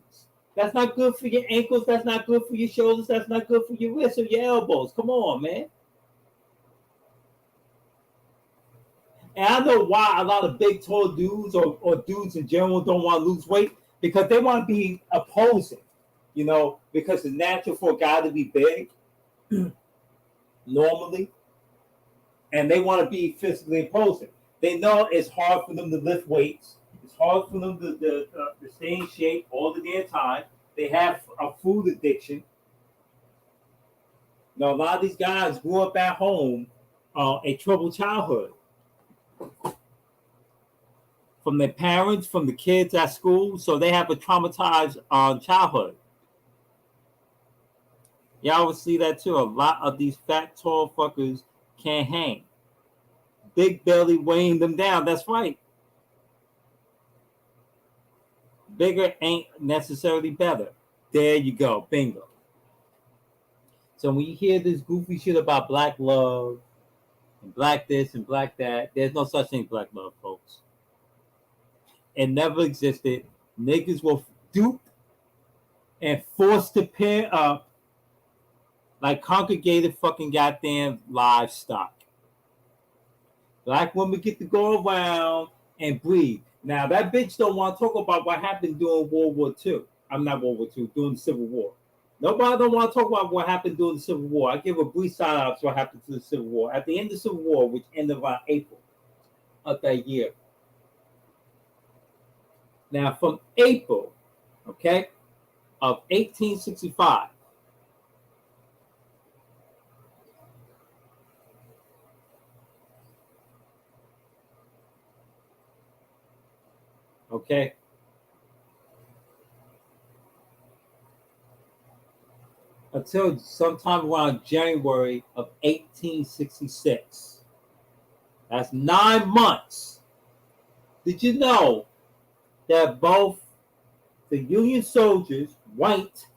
That's not good for your ankles. That's not good for your shoulders. That's not good for your wrists or your elbows. Come on, man. And I know why a lot of big, tall dudes or dudes in general don't want to lose weight, because they want to be opposing, you know, because it's natural for a guy to be big normally, and they want to be physically imposing. They know it's hard for them to lift weights. It's hard for them to stay in shape all the damn time. They have a food addiction. Now, a lot of these guys grew up at home, a troubled childhood. From their parents, from the kids at school, so they have a traumatized childhood. Y'all will see that too. A lot of these fat, tall fuckers can't hang. Big belly weighing them down. That's right. Bigger ain't necessarily better. There you go. Bingo. So when you hear this goofy shit about black love and black this and black that, there's no such thing as black love, folks. It never existed. Niggas were duped and forced to pair up like congregated fucking goddamn livestock. Black women get to go around and breathe. Now, that bitch don't want to talk about what happened during World War II. I'm not World War II, during the Civil War. Nobody don't want to talk about what happened during the Civil War. I give a brief shout out to what happened to the Civil War. At the end of the Civil War, which ended around April of that year. Now, from April, okay, of 1865, okay, until sometime around January of 1866. That's 9 months. Did you know that both the Union soldiers, white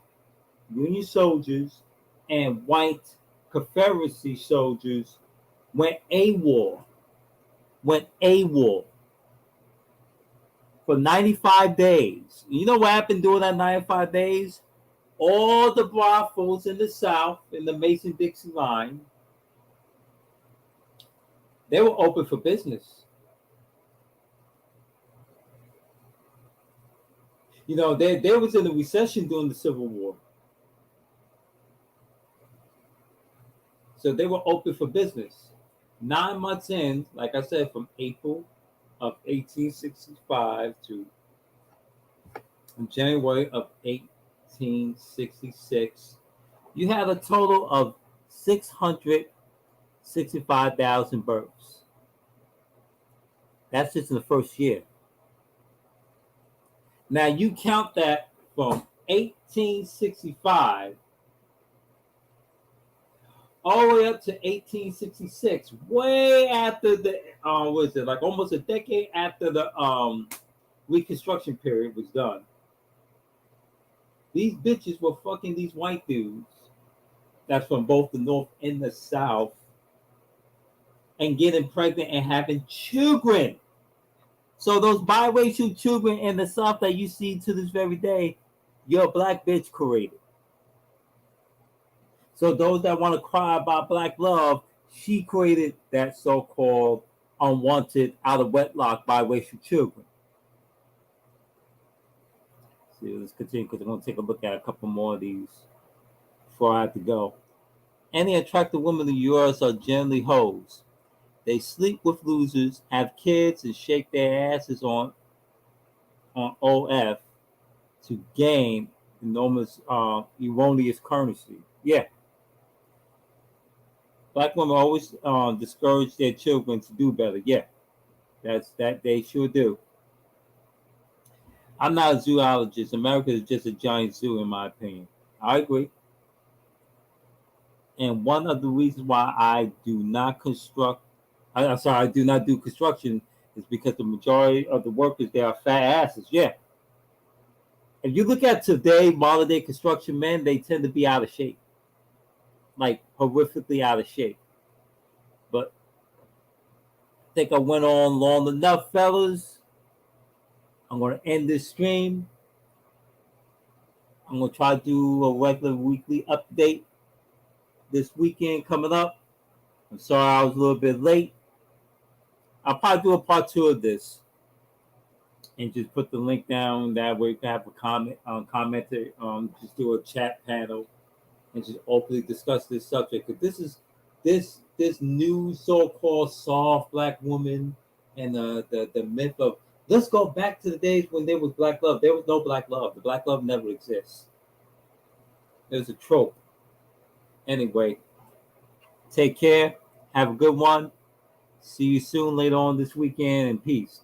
Union soldiers, and white Confederacy soldiers went AWOL for 95 days? You know what happened during that 95 days? all the brothels in the South, in the Mason-Dixon line, they were open for business. You know, they was in a recession during the Civil War. So they were open for business. 9 months in, like I said, from April of 1865 to January of 1866, you had a total of 665,000 births. That's just in the first year. Now you count that from 1865 all the way up to 1866, way after the what is it, like almost a decade after the Reconstruction period was done. These bitches were fucking these white dudes that's from both the North and the South and getting pregnant and having children. So those biracial children in the South that you see to this very day, your black bitch created. So those that want to cry about black love, she created that so-called unwanted, out of wedlock biracial children. See, let's continue because I'm going to take a look at a couple more of these before I have to go. Any attractive women in the U.S. are generally hoes. They sleep with losers, have kids, and shake their asses on OF to gain enormous, erroneous currency. Yeah. Black women always discourage their children to do better. Yeah. That they sure do. I'm not a zoologist. America is just a giant zoo, in my opinion. I agree. And one of the reasons why I do not I do not do construction is because the majority of the workers there are fat asses. Yeah. If you look at today, modern day construction men, they tend to be out of shape. Like horrifically out of shape. But I think I went on long enough, fellas. I'm going to end this stream. I'm going to try to do a regular weekly update this weekend coming up. I'm sorry I was a little bit late. I'll probably do a part 2 of this and just put the link down. That way you can have a commenter, just do a chat panel and just openly discuss this subject. Because this new so-called soft black woman and the myth of, let's go back to the days when there was black love. There was no black love. The black love never exists. There's a trope. Anyway, take care. Have a good one. See you soon later on this weekend, and peace.